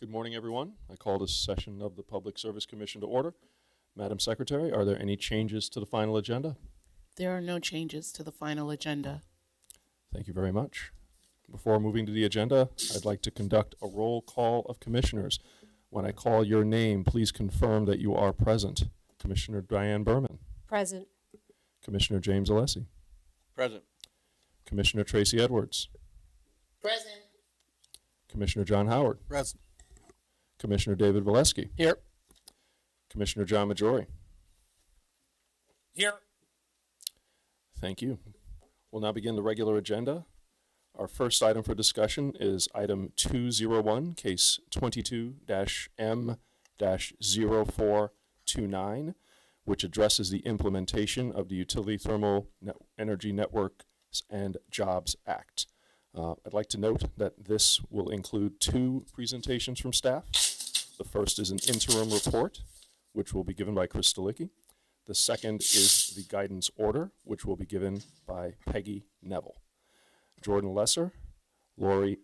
Good morning, everyone. I call this session of the Public Service Commission to order. Madam Secretary, are there any changes to the final agenda? There are no changes to the final agenda. Thank you very much. Before moving to the agenda, I'd like to conduct a roll call of commissioners. When I call your name, please confirm that you are present. Commissioner Diane Berman. Present. Commissioner James Alessi. Present. Commissioner Tracy Edwards. Present. Commissioner John Howard. Present. Commissioner David Valesky. Here. Commissioner John Majori. Here. Thank you. We'll now begin the regular agenda. Our first item for discussion is item 201, case 22-M-0429, which addresses the implementation of the Utility Thermal Energy Networks and Jobs Act. I'd like to note that this will include two presentations from staff. The first is an interim report, which will be given by Chris Stalicki. The second is the guidance order, which will be given by Peggy Neville. Jordan Lesser, Lori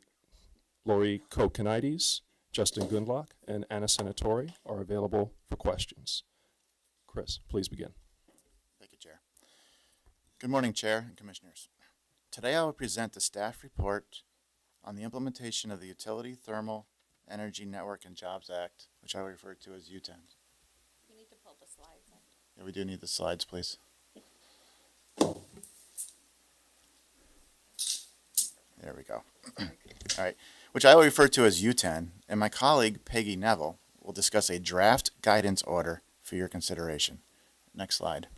Kokenides, Justin Gundlach, and Anna Senatori are available for questions. Chris, please begin. Thank you, Chair. Good morning, Chair and Commissioners. Today I will present the staff report on the implementation of the Utility Thermal Energy Network and Jobs Act, which I will refer to as UTEN. You need to pull the slides in. Yeah, we do need the slides, please. There we go. All right, which I will refer to as UTEN, and my colleague Peggy Neville will discuss a draft guidance order for your consideration. Next slide.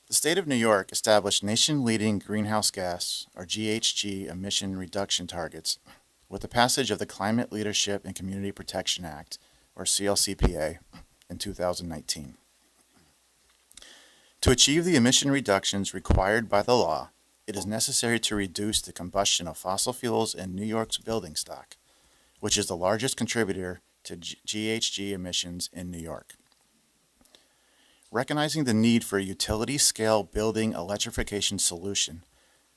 The state of New York established nation-leading greenhouse gas, or GHG, emission reduction targets with the passage of the Climate Leadership and Community Protection Act, or CLCPA, in 2019. To achieve the emission reductions required by the law, it is necessary to reduce the combustion of fossil fuels in New York's building stock, which is the largest contributor to GHG emissions in New York. Recognizing the need for a utility-scale building electrification solution,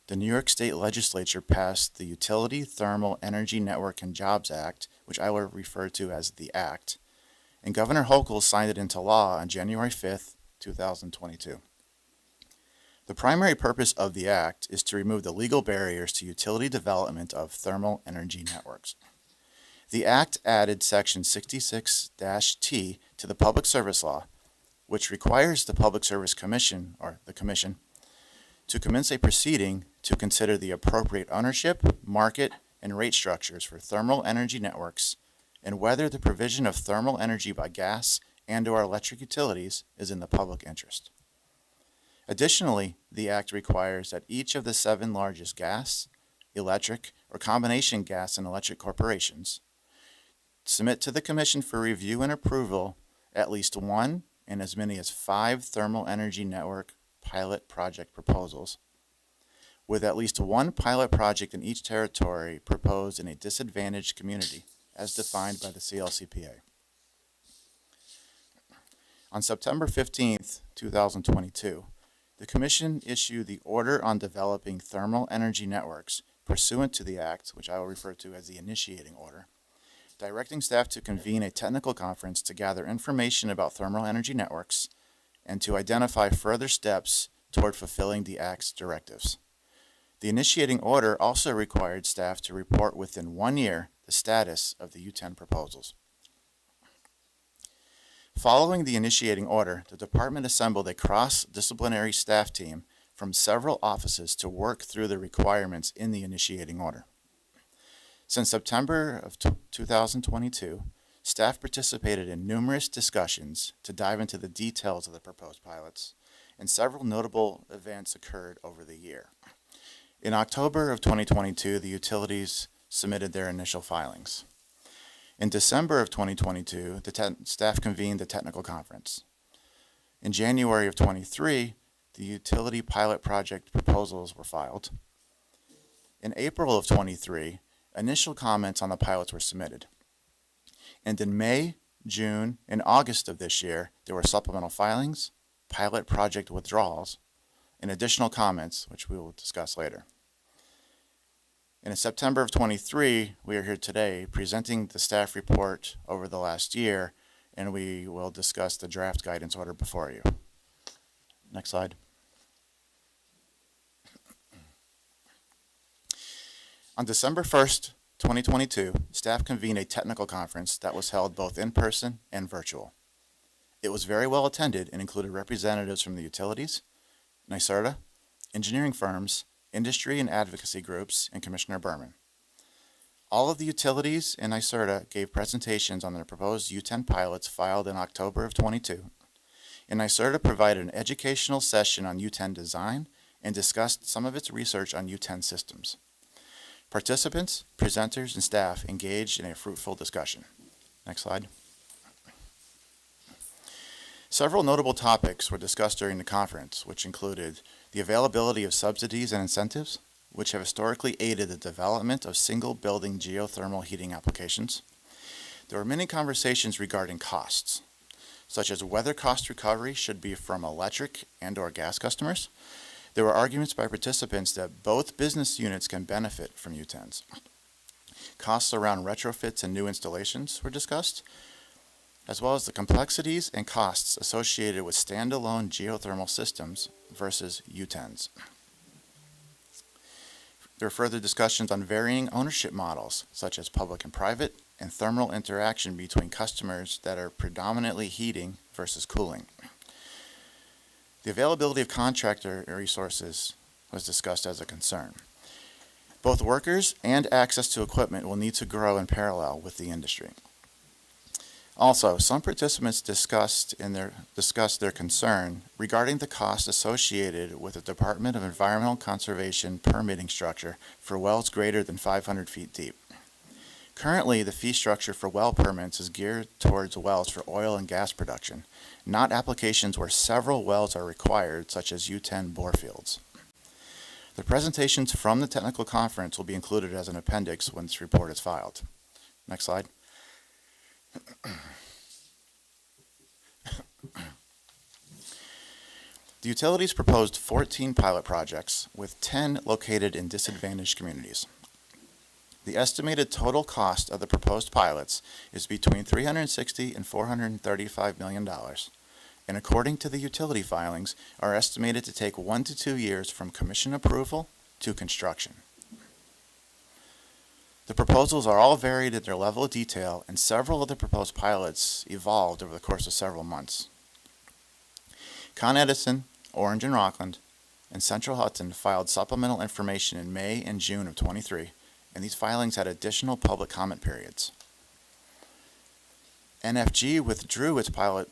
the New York State Legislature passed the Utility Thermal Energy Network and Jobs Act, which I will refer to as the Act, and Governor Hochul signed it into law on January 5th, 2022. The primary purpose of the Act is to remove the legal barriers to utility development of thermal energy networks. The Act added Section 66-T to the Public Service Law, which requires the Public Service Commission, or the Commission, to commence a proceeding to consider the appropriate ownership, market, and rate structures for thermal energy networks and whether the provision of thermal energy by gas and/or electric utilities is in the public interest. Additionally, the Act requires that each of the 7 largest gas, electric, or combination gas and electric corporations submit to the Commission for review and approval at least one and as many as 5 thermal energy network pilot project proposals, with at least one pilot project in each territory proposed in a disadvantaged community, as defined by the CLCPA. On September 15th, 2022, the Commission issued the Order on Developing Thermal Energy Networks pursuant to the Act, which I will refer to as the Initiating Order, directing staff to convene a technical conference to gather information about thermal energy networks and to identify further steps toward fulfilling the Act's directives. The initiating order also required staff to report within 1 year the status of the UTEN proposals. Following the initiating order, the department assembled a cross-disciplinary staff team from several offices to work through the requirements in the initiating order. Since September of 2022, staff participated in numerous discussions to dive into the details of the proposed pilots, and several notable events occurred over the year. In October of 2022, the utilities submitted their initial filings. In December of 2022, the staff convened the technical conference. In January of 23, the utility pilot project proposals were filed. In April of 23, initial comments on the pilots were submitted. And in May, June, and August of this year, there were supplemental filings, pilot project withdrawals, and additional comments, which we will discuss later. In September of 23, we are here today presenting the staff report over the last year, and we will discuss the draft guidance order before you. Next slide. On December 1st, 2022, staff convened a technical conference that was held both in person and virtual. It was very well attended and included representatives from the utilities, NYSERDA, engineering firms, industry and advocacy groups, and Commissioner Berman. All of the utilities and NYSERDA gave presentations on their proposed U10 pilots filed in October of 22, and NYSERDA provided an educational session on U10 design and discussed some of its research on U10 systems. Participants, presenters, and staff engaged in a fruitful discussion. Next slide. Several notable topics were discussed during the conference, which included the availability of subsidies and incentives, which have historically aided the development of single-building geothermal heating applications. There were many conversations regarding costs, such as whether cost recovery should be from electric and/or gas customers. There were arguments by participants that both business units can benefit from U10s. Costs around retrofits and new installations were discussed, as well as the complexities and costs associated with standalone geothermal systems versus U10s. There were further discussions on varying ownership models, such as public and private, and thermal interaction between customers that are predominantly heating versus cooling. The availability of contractor resources was discussed as a concern. Both workers and access to equipment will need to grow in parallel with the industry. Also, some participants discussed their concern regarding the cost associated with the Department of Environmental Conservation permitting structure for wells greater than 500 feet deep. Currently, the fee structure for well permits is geared towards wells for oil and gas production, not applications where several wells are required, such as U10 bore fields. The presentations from the technical conference will be included as an appendix when this report is filed. Next slide. The utilities proposed 14 pilot projects, with 10 located in disadvantaged communities. The estimated total cost of the proposed pilots is between $360 and $435 million, and according to the utility filings, are estimated to take 1 to 2 years from commission approval to construction. The proposals are all varied in their level of detail, and several of the proposed pilots evolved over the course of several months. Con Edison, Orange and Rockland, and Central Hudson filed supplemental information in May and June of 23, and these filings had additional public comment periods. NFG withdrew its pilot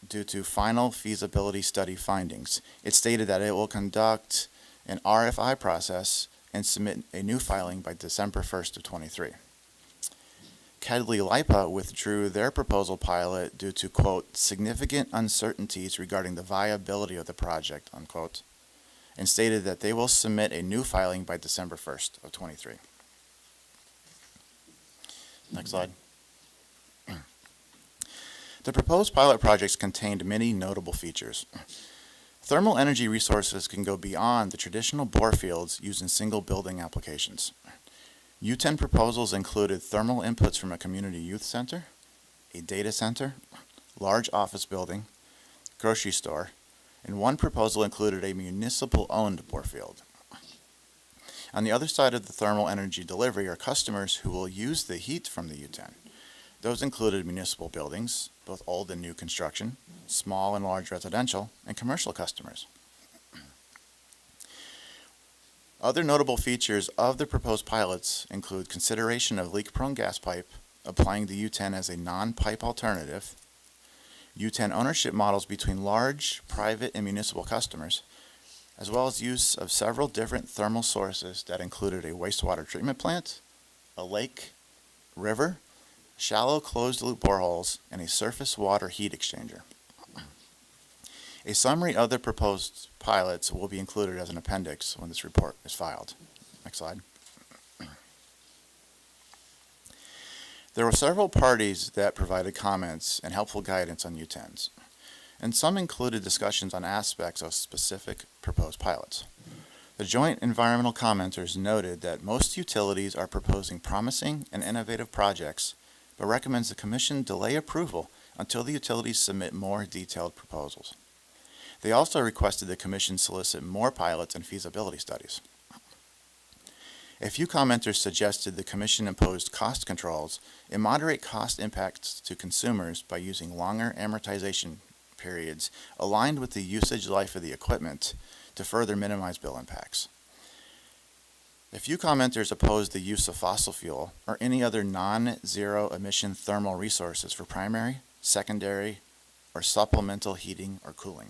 due to final feasibility study findings. It stated that it will conduct an RFI process and submit a new filing by December 1st of 23. Kedley-Lipa withdrew their proposal pilot due to, quote, significant uncertainties regarding the viability of the project, unquote, and stated that they will submit a new filing by December 1st of 23. Next slide. The proposed pilot projects contained many notable features. Thermal energy resources can go beyond the traditional bore fields used in single building applications. U10 proposals included thermal inputs from a community youth center, a data center, large office building, grocery store, and one proposal included a municipal-owned bore field. On the other side of the thermal energy delivery are customers who will use the heat from the U10. Those included municipal buildings, both old and new construction, small and large residential, and commercial customers. Other notable features of the proposed pilots include consideration of leak-prone gas pipe, applying the U10 as a non-pipe alternative, U10 ownership models between large, private, and municipal customers, as well as use of several different thermal sources that included a wastewater treatment plant, a lake, river, shallow closed-loop boreholes, and a surface water heat exchanger. A summary of the proposed pilots will be included as an appendix when this report is filed. Next slide. There were several parties that provided comments and helpful guidance on U10s. and some included discussions on aspects of specific proposed pilots. The joint environmental commenters noted that most utilities are proposing promising and innovative projects, but recommends the Commission delay approval until the utilities submit more detailed proposals. They also requested the Commission solicit more pilots and feasibility studies. A few commenters suggested the Commission imposed cost controls and moderate cost impacts to consumers by using longer amortization periods aligned with the usage life of the equipment to further minimize bill impacts. A few commenters opposed the use of fossil fuel or any other non-zero emission thermal resources for primary, secondary, or supplemental heating or cooling.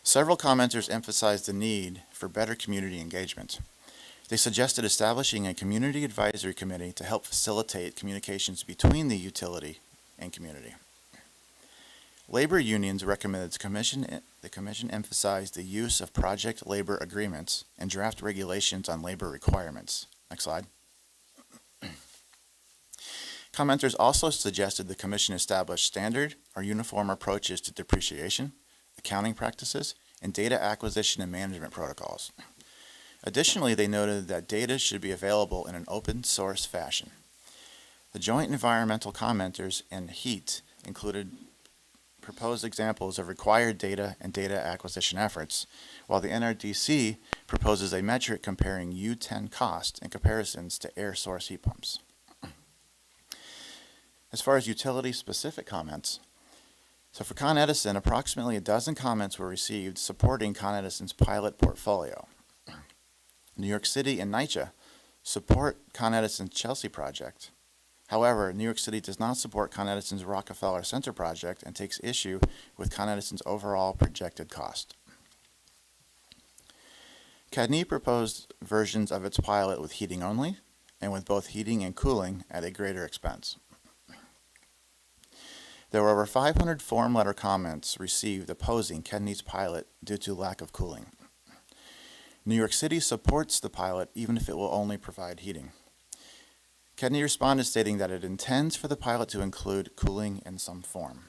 Several commenters emphasized the need for better community engagement. They suggested establishing a community advisory committee to help facilitate communications between the utility and community. Labor unions recommended the Commission emphasize the use of project labor agreements and draft regulations on labor requirements. Next slide. Commenters also suggested the Commission establish standard or uniform approaches to depreciation, accounting practices, and data acquisition and management protocols. Additionally, they noted that data should be available in an open source fashion. The joint environmental commenters and HEAT included proposed examples of required data and data acquisition efforts, while the NRDC proposes a metric comparing U10 cost in comparisons to air source heat pumps. As far as utility-specific comments, so for Con Edison, approximately a dozen comments were received supporting Con Edison's pilot portfolio. New York City and NYCHA support Con Edison's Chelsea project. However, New York City does not support Con Edison's Rockefeller Center project and takes issue with Con Edison's overall projected cost. CADNI proposed versions of its pilot with heating only and with both heating and cooling at a greater expense. There were over 500 form letter comments received opposing CADNI's pilot due to lack of cooling. New York City supports the pilot even if it will only provide heating. CADNI responded stating that it intends for the pilot to include cooling in some form.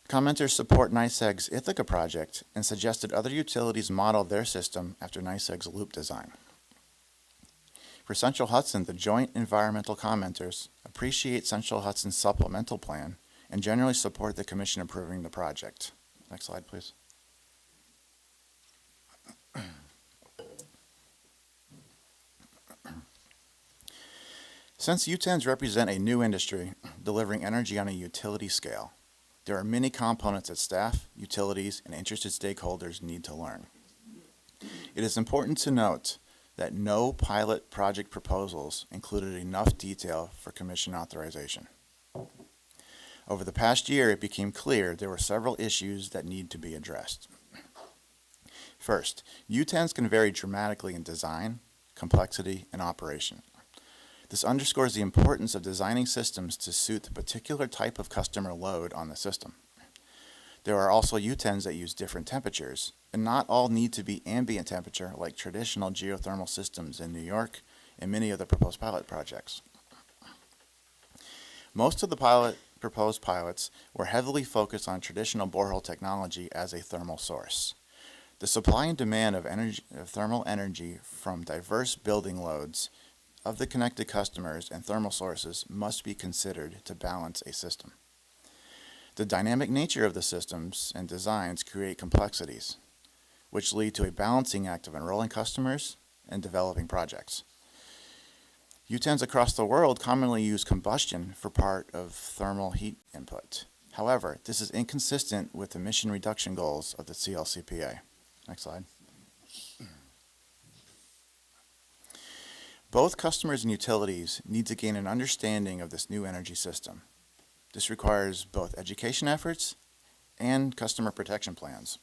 Commenters support NYSEG's Ithaca project and suggested other utilities model their system after NYSEG's loop design. For Central Hudson, the joint environmental commenters appreciate Central Hudson's supplemental plan and generally support the Commission approving the project. Next slide, please. Since U10s represent a new industry delivering energy on a utility scale, there are many components that staff, utilities, and interested stakeholders need to learn. It is important to note that no pilot project proposals included enough detail for Commission authorization. Over the past year, it became clear there were several issues that need to be addressed. First, U10s can vary dramatically in design, complexity, and operation. This underscores the importance of designing systems to suit the particular type of customer load on the system. There are also U10s that use different temperatures, and not all need to be ambient temperature like traditional geothermal systems in New York and many of the proposed pilot projects. Most of the proposed pilots were heavily focused on traditional borehole technology as a thermal source. The supply and demand of thermal energy from diverse building loads of the connected customers and thermal sources must be considered to balance a system. The dynamic nature of the systems and designs create complexities, which lead to a balancing act of enrolling customers and developing projects. U10s across the world commonly use combustion for part of thermal heat input. However, this is inconsistent with the emission reduction goals of the CLCPA. Next slide. Both customers and utilities need to gain an understanding of this new energy system. This requires both education efforts and customer protection plans.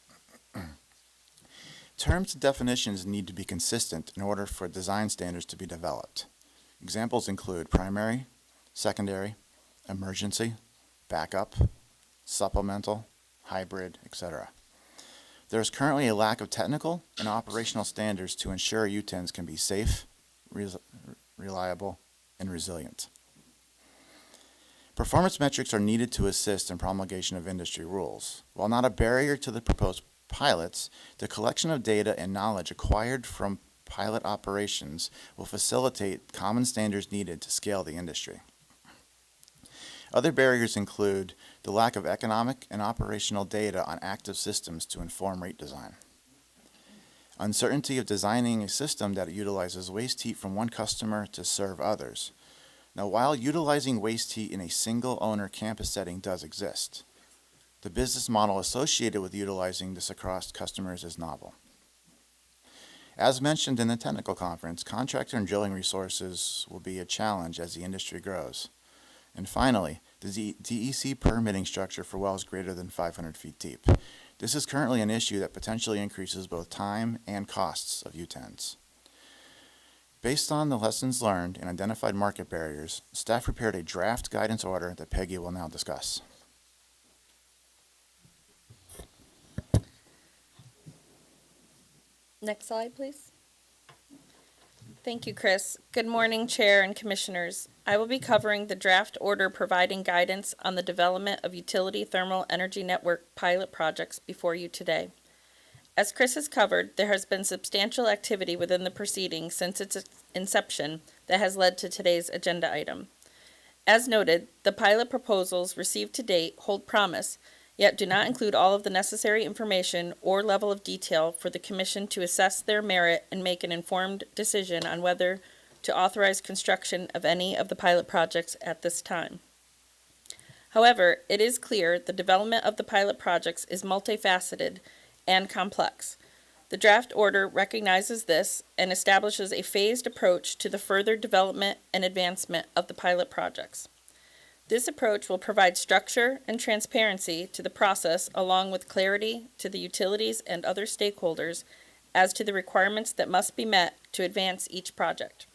Terms and definitions need to be consistent in order for design standards to be developed. Examples include primary, secondary, emergency, backup, supplemental, hybrid, etc. There is currently a lack of technical and operational standards to ensure U10s can be safe, reliable, and resilient. Performance metrics are needed to assist in promulgation of industry rules. While not a barrier to the proposed pilots, the collection of data and knowledge acquired from pilot operations will facilitate common standards needed to scale the industry. Other barriers include the lack of economic and operational data on active systems to inform rate design, uncertainty of designing a system that utilizes waste heat from one customer to serve others. Now, while utilizing waste heat in a single-owner campus setting does exist, the business model associated with utilizing this across customers is novel. As mentioned in the technical conference, contractor and drilling resources will be a challenge as the industry grows. And finally, the DEC permitting structure for wells greater than 500 feet deep. This is currently an issue that potentially increases both time and costs of U-10s. Based on the lessons learned and identified market barriers, staff prepared a draft guidance order that Peggy will now discuss. Next slide, please. Thank you, Chris. Good morning, Chair and Commissioners. I will be covering the draft order providing guidance on the development of utility thermal energy network pilot projects before you today. As Chris has covered, there has been substantial activity within the proceedings since its inception that has led to today's agenda item. As noted, the pilot proposals received to date hold promise, yet do not include all of the necessary information or level of detail for the Commission to assess their merit and make an informed decision on whether to authorize construction of any of the pilot projects at this time. However, it is clear the development of the pilot projects is multifaceted and complex. The draft order recognizes this and establishes a phased approach to the further development and advancement of the pilot projects. This approach will provide structure and transparency to the process, along with clarity to the utilities and other stakeholders as to the requirements that must be met to advance each project.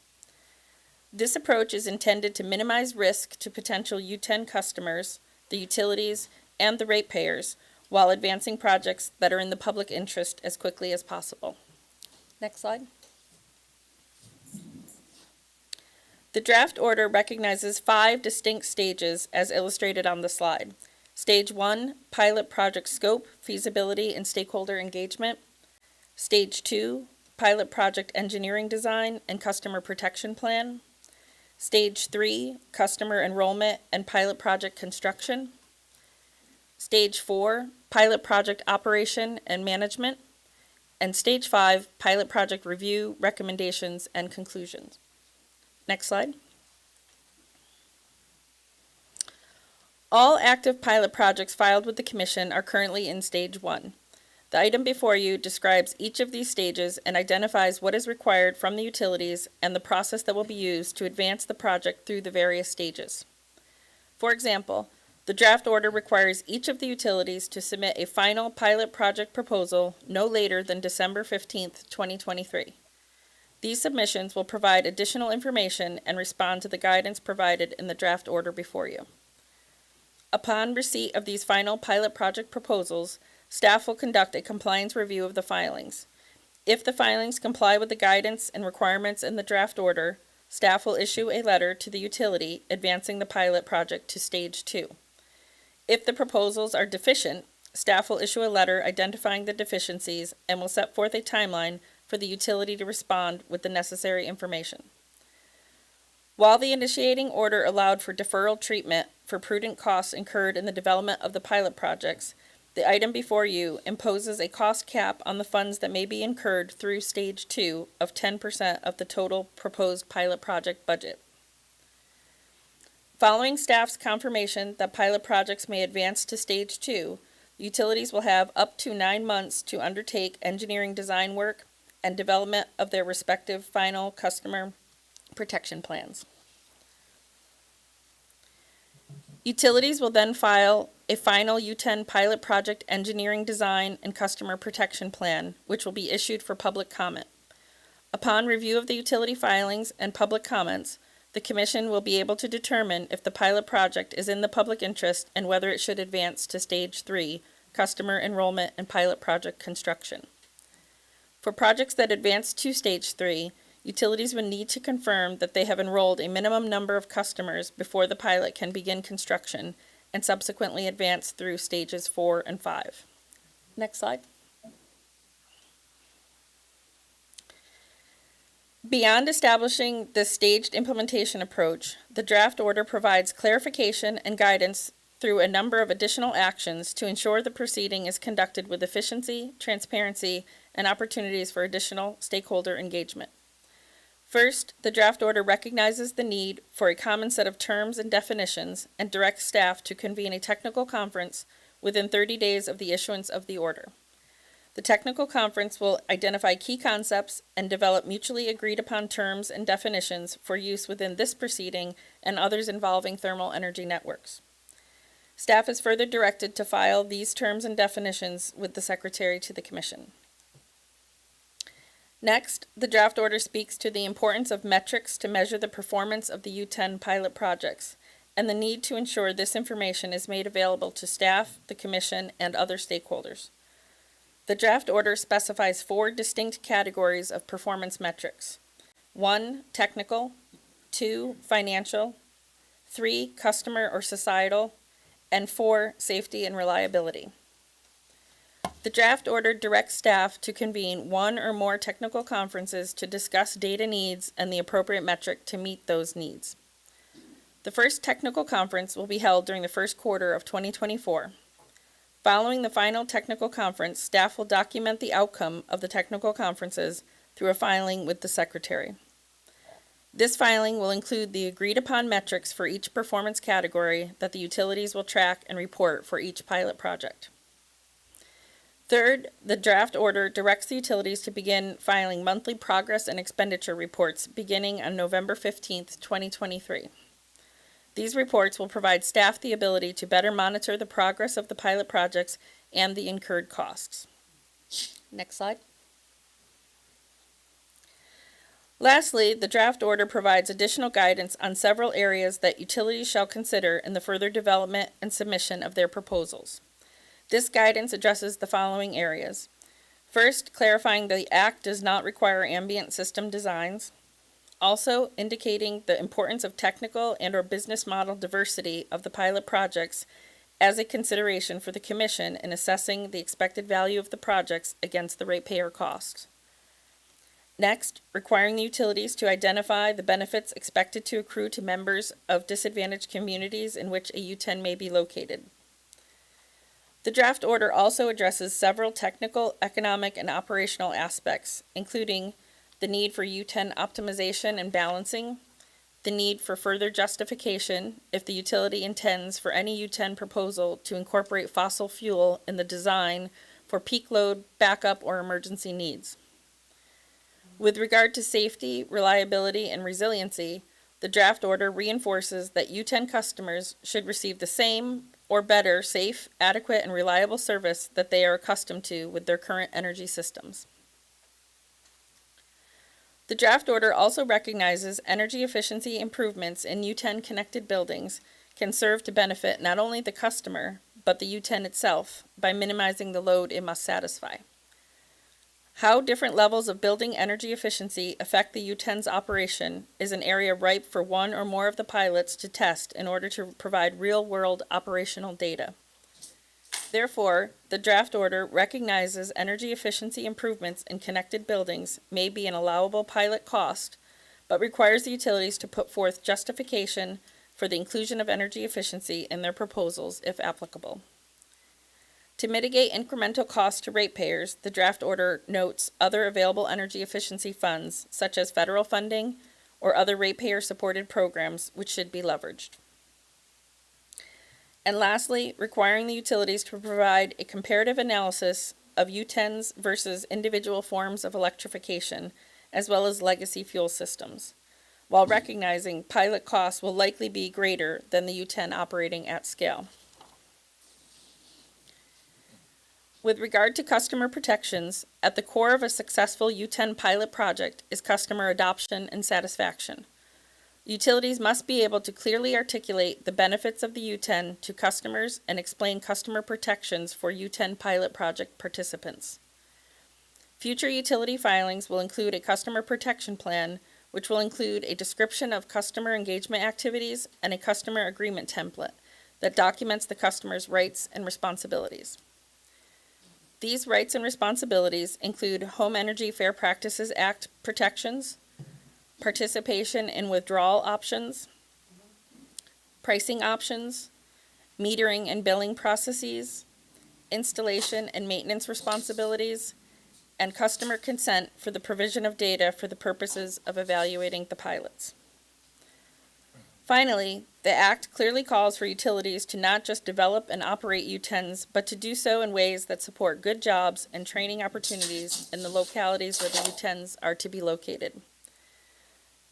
This approach is intended to minimize risk to potential U-10 customers, the utilities, and the ratepayers, while advancing projects that are in the public interest as quickly as possible. Next slide. The draft order recognizes 5 distinct stages as illustrated on the slide. Stage 1, pilot project scope, feasibility, and stakeholder engagement. Stage 2, pilot project engineering design and customer protection plan. Stage 3, customer enrollment and pilot project construction. Stage 4, pilot project operation and management. And Stage 5, pilot project review, recommendations, and conclusions. Next slide. All active pilot projects filed with the Commission are currently in Stage 1. The item before you describes each of these stages and identifies what is required from the utilities and the process that will be used to advance the project through the various stages. For example, the draft order requires each of the utilities to submit a final pilot project proposal no later than December 15th, 2023. These submissions will provide additional information and respond to the guidance provided in the draft order before you. Upon receipt of these final pilot project proposals, staff will conduct a compliance review of the filings. If the filings comply with the guidance and requirements in the draft order, staff will issue a letter to the utility advancing the pilot project to Stage 2. If the proposals are deficient, staff will issue a letter identifying the deficiencies and will set forth a timeline for the utility to respond with the necessary information. While the initiating order allowed for deferral treatment for prudent costs incurred in the development of the pilot projects, the item before you imposes a cost cap on the funds that may be incurred through Stage 2 of 10% of the total proposed pilot project budget. Following staff's confirmation that pilot projects may advance to Stage 2, utilities will have up to 9 months to undertake engineering design work and development of their respective final customer protection plans. Utilities will then file a final U-10 pilot project engineering design and customer protection plan, which will be issued for public comment. Upon review of the utility filings and public comments, the Commission will be able to determine if the pilot project is in the public interest and whether it should advance to Stage 3, customer enrollment and pilot project construction. For projects that advance to Stage 3, utilities would need to confirm that they have enrolled a minimum number of customers before the pilot can begin construction and subsequently advance through stages 4 and 5. Next slide. Beyond establishing this staged implementation approach, the draft order provides clarification and guidance through a number of additional actions to ensure the proceeding is conducted with efficiency, transparency, and opportunities for additional stakeholder engagement. First, the draft order recognizes the need for a common set of terms and definitions and directs staff to convene a technical conference within 30 days of the issuance of the order. The technical conference will identify key concepts and develop mutually agreed upon terms and definitions for use within this proceeding and others involving thermal energy networks. Staff is further directed to file these terms and definitions with the Secretary to the Commission. Next, the draft order speaks to the importance of metrics to measure the performance of the U10 pilot projects and the need to ensure this information is made available to staff, the Commission, and other stakeholders. The draft order specifies 4 distinct categories of performance metrics. 1, technical, 2, financial, 3, customer or societal, and 4, safety and reliability. The draft order directs staff to convene 1 or more technical conferences to discuss data needs and the appropriate metric to meet those needs. The first technical conference will be held during the first quarter of 2024. Following the final technical conference, staff will document the outcome of the technical conferences through a filing with the Secretary. This filing will include the agreed-upon metrics for each performance category that the utilities will track and report for each pilot project. Third, the draft order directs the utilities to begin filing monthly progress and expenditure reports beginning on November 15th, 2023. These reports will provide staff the ability to better monitor the progress of the pilot projects and the incurred costs. Next slide. Lastly, the draft order provides additional guidance on several areas that utilities shall consider in the further development and submission of their proposals. This guidance addresses the following areas. First, clarifying the Act does not require ambient system designs. Also, indicating the importance of technical and/or business model diversity of the pilot projects as a consideration for the Commission in assessing the expected value of the projects against the ratepayer costs. Next, requiring the utilities to identify the benefits expected to accrue to members of disadvantaged communities in which a U10 may be located. The draft order also addresses several technical, economic, and operational aspects, including the need for U10 optimization and balancing, the need for further justification if the utility intends for any U10 proposal to incorporate fossil fuel in the design for peak load, backup, or emergency needs. With regard to safety, reliability, and resiliency, the draft order reinforces that U10 customers should receive the same or better safe, adequate, and reliable service that they are accustomed to with their current energy systems. The draft order also recognizes energy efficiency improvements in U10 connected buildings can serve to benefit not only the customer, but the U10 itself by minimizing the load it must satisfy. How different levels of building energy efficiency affect the U10's operation is an area ripe for 1 or more of the pilots to test in order to provide real-world operational data. Therefore, the draft order recognizes energy efficiency improvements in connected buildings may be an allowable pilot cost, but requires the utilities to put forth justification for the inclusion of energy efficiency in their proposals if applicable. To mitigate incremental costs to ratepayers, the draft order notes other available energy efficiency funds, such as federal funding or other ratepayer-supported programs, which should be leveraged. And lastly, requiring the utilities to provide a comparative analysis of U10s versus individual forms of electrification, as well as legacy fuel systems, while recognizing pilot costs will likely be greater than the U10 operating at scale. With regard to customer protections, at the core of a successful U10 pilot project is customer adoption and satisfaction. Utilities must be able to clearly articulate the benefits of the U10 to customers and explain customer protections for U10 pilot project participants. Future utility filings will include a customer protection plan, which will include a description of customer engagement activities and a customer agreement template that documents the customer's rights and responsibilities. These rights and responsibilities include Home Energy Fair Practices Act protections, participation in withdrawal options, pricing options, metering and billing processes, installation and maintenance responsibilities, and customer consent for the provision of data for the purposes of evaluating the pilots. Finally, the Act clearly calls for utilities to not just develop and operate UTENs, but to do so in ways that support good jobs and training opportunities in the localities where the UTENs are to be located.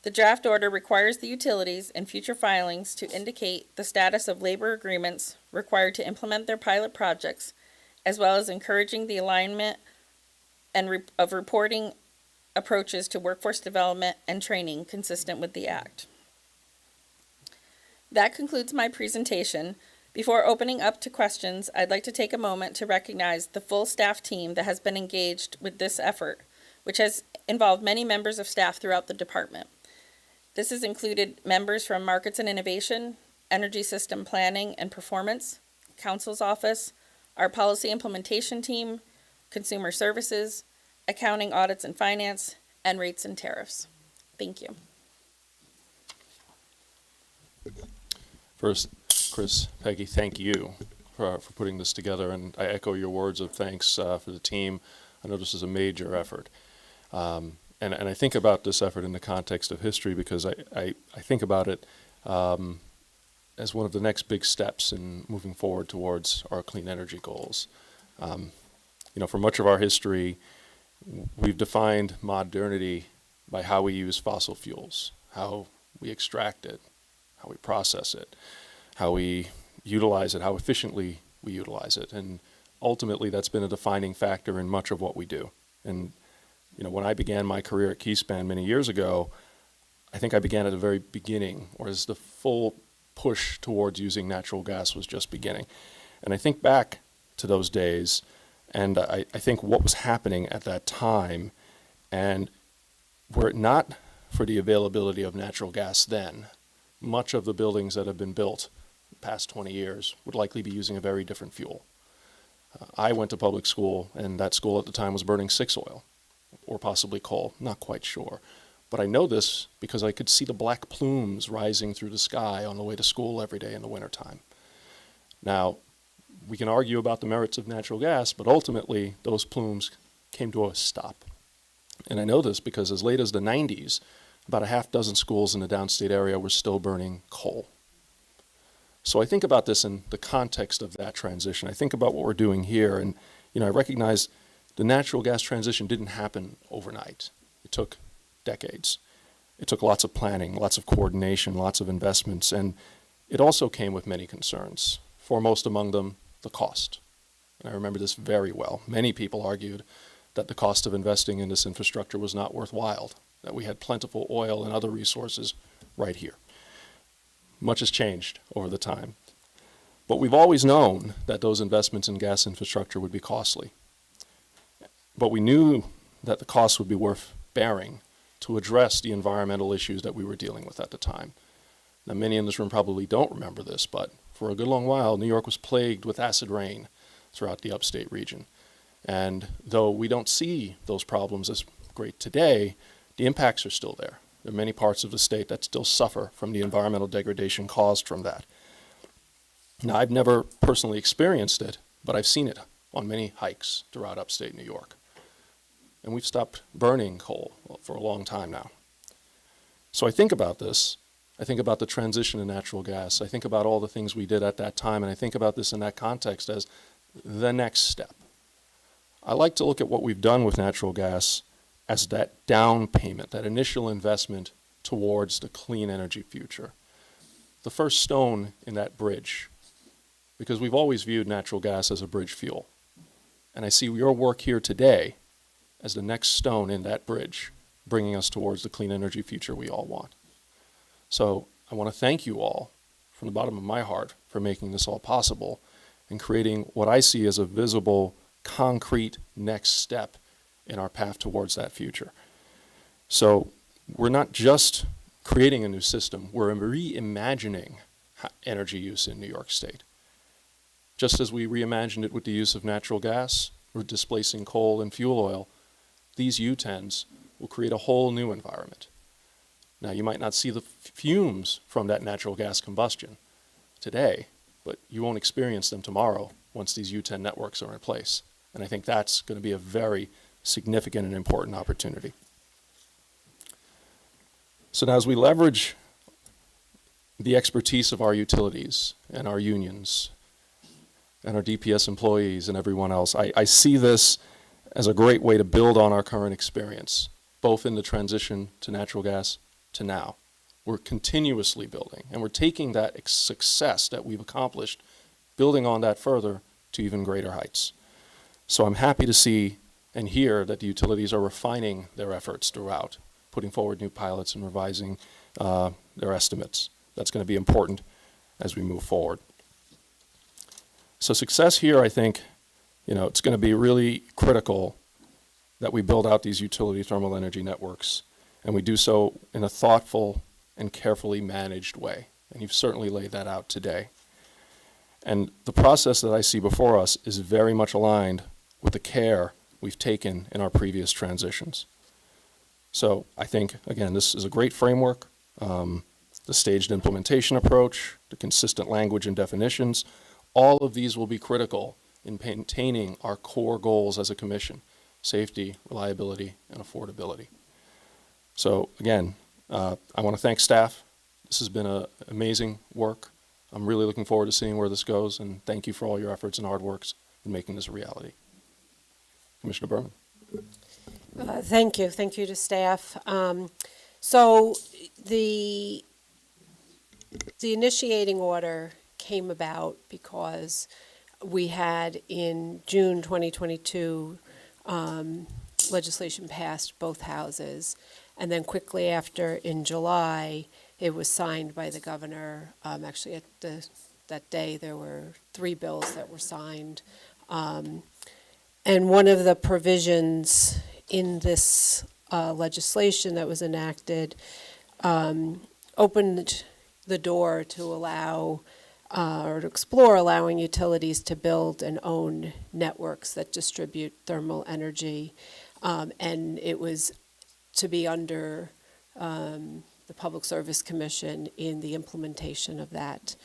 The draft order requires the utilities in future filings to indicate the status of labor agreements required to implement their pilot projects, as well as encouraging the alignment of reporting approaches to workforce development and training consistent with the Act. That concludes my presentation. Before opening up to questions, I'd like to take a moment to recognize the full staff team that has been engaged with this effort, which has involved many members of staff throughout the department. This has included members from Markets and Innovation, Energy System Planning and Performance, Council's Office, our Policy Implementation Team, Consumer Services, Accounting, Audits and Finance, and Rates and Tariffs. Thank you. First, Chris, Peggy, thank you for putting this together, and I echo your words of thanks for the team. I know this is a major effort. And I think about this effort in the context of history because I think about it as one of the next big steps in moving forward towards our clean energy goals. For much of our history, we've defined modernity by how we use fossil fuels, how we extract it, how we process it, how we utilize it, how efficiently we utilize it. And ultimately, that's been a defining factor in much of what we do. And when I began my career at Keyspan many years ago, I think I began at the very beginning, or as the full push towards using natural gas was just beginning. And I think back to those days, and I think what was happening at that time, and were it not for the availability of natural gas then, much of the buildings that have been built the past 20 years would likely be using a very different fuel. I went to public school, and that school at the time was burning 6-oil, or possibly coal, not quite sure. But I know this because I could see the black plumes rising through the sky on the way to school every day in the wintertime. Now, we can argue about the merits of natural gas, but ultimately those plumes came to a stop. And I know this because as late as the 90s, about a half dozen schools in the downstate area were still burning coal. So I think about this in the context of that transition. I think about what we're doing here, and I recognize the natural gas transition didn't happen overnight. It took decades. It took lots of planning, lots of coordination, lots of investments, and it also came with many concerns, foremost among them, the cost. And I remember this very well. Many people argued that the cost of investing in this infrastructure was not worthwhile, that we had plentiful oil and other resources right here. Much has changed over the time. But we've always known that those investments in gas infrastructure would be costly. But we knew that the cost would be worth bearing to address the environmental issues that we were dealing with at the time. Now, many in this room probably don't remember this, but for a good long while, New York was plagued with acid rain throughout the upstate region. And though we don't see those problems as great today, the impacts are still there. There are many parts of the state that still suffer from the environmental degradation caused from that. Now, I've never personally experienced it, but I've seen it on many hikes throughout upstate New York. And we've stopped burning coal for a long time now. So I think about this. I think about the transition to natural gas. I think about all the things we did at that time, and I think about this in that context as the next step. I like to look at what we've done with natural gas as that down payment, that initial investment towards the clean energy future. The first stone in that bridge, because we've always viewed natural gas as a bridge fuel. And I see your work here today as the next stone in that bridge, bringing us towards the clean energy future we all want. So I want to thank you all from the bottom of my heart for making this all possible and creating what I see as a visible, concrete next step in our path towards that future. So we're not just creating a new system, we're reimagining energy use in New York State. Just as we reimagined it with the use of natural gas, we're displacing coal and fuel oil, these U-10s will create a whole new environment. Now, you might not see the fumes from that natural gas combustion today, but you won't experience them tomorrow once these U-10 networks are in place. And I think that's going to be a very significant and important opportunity. So now as we leverage the expertise of our utilities and our unions and our DPS employees and everyone else, I see this as a great way to build on our current experience, both in the transition to natural gas to now. We're continuously building, and we're taking that success that we've accomplished, building on that further to even greater heights. So I'm happy to see and hear that the utilities are refining their efforts throughout, putting forward new pilots and revising their estimates. That's going to be important as we move forward. So success here, I think, it's going to be really critical that we build out these utility thermal energy networks, and we do so in a thoughtful and carefully managed way. And you've certainly laid that out today. And the process that I see before us is very much aligned with the care we've taken in our previous transitions. So I think, again, this is a great framework. The staged implementation approach, the consistent language and definitions, all of these will be critical in maintaining our core goals as a commission: safety, reliability, and affordability. So again, I want to thank staff. This has been amazing work. I'm really looking forward to seeing where this goes, and thank you for all your efforts and hard works in making this a reality. Commissioner Berman. Thank you. Thank you to staff. So the initiating order came about because we had in June 2022 legislation passed both houses, and then quickly after in July it was signed by the governor. Actually, that day there were 3 bills that were signed, and one of the provisions in this legislation that was enacted opened the door to allow or to explore allowing utilities to build and own networks that distribute thermal energy, and it was to be under the Public Service Commission in the implementation of that.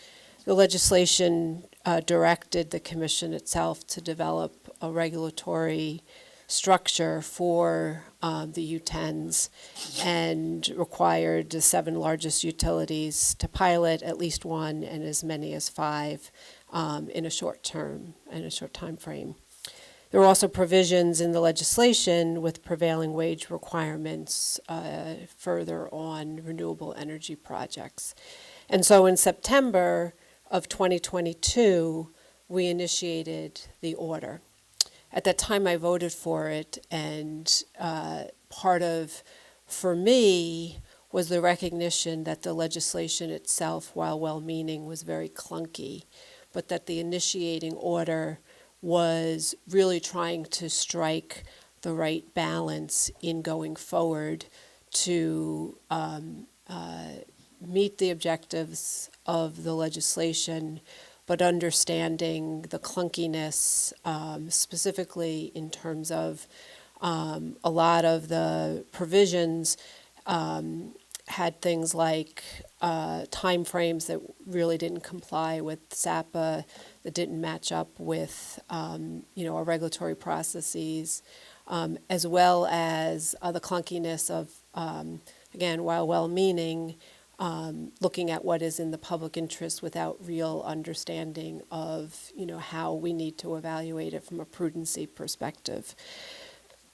The legislation directed the commission itself to develop a regulatory structure for the U-10s and required the 7 largest utilities to pilot at least 1 and as many as 5 in a short time frame. There were also provisions in the legislation with prevailing wage requirements further on renewable energy projects. And so in September of 2022, we initiated the order. At that time, I voted for it, and part of, for me, was the recognition that the legislation itself, while well-meaning, was very clunky, but that the initiating order was really trying to strike the right balance in going forward to meet the objectives of the legislation, but understanding the clunkiness, specifically in terms of a lot of the provisions had things like time frames that really didn't comply with SAPA, that didn't match up with our regulatory processes, as well as the clunkiness of, again, while well-meaning, looking at what is in the public interest without real understanding of, how we need to evaluate it from a prudency perspective.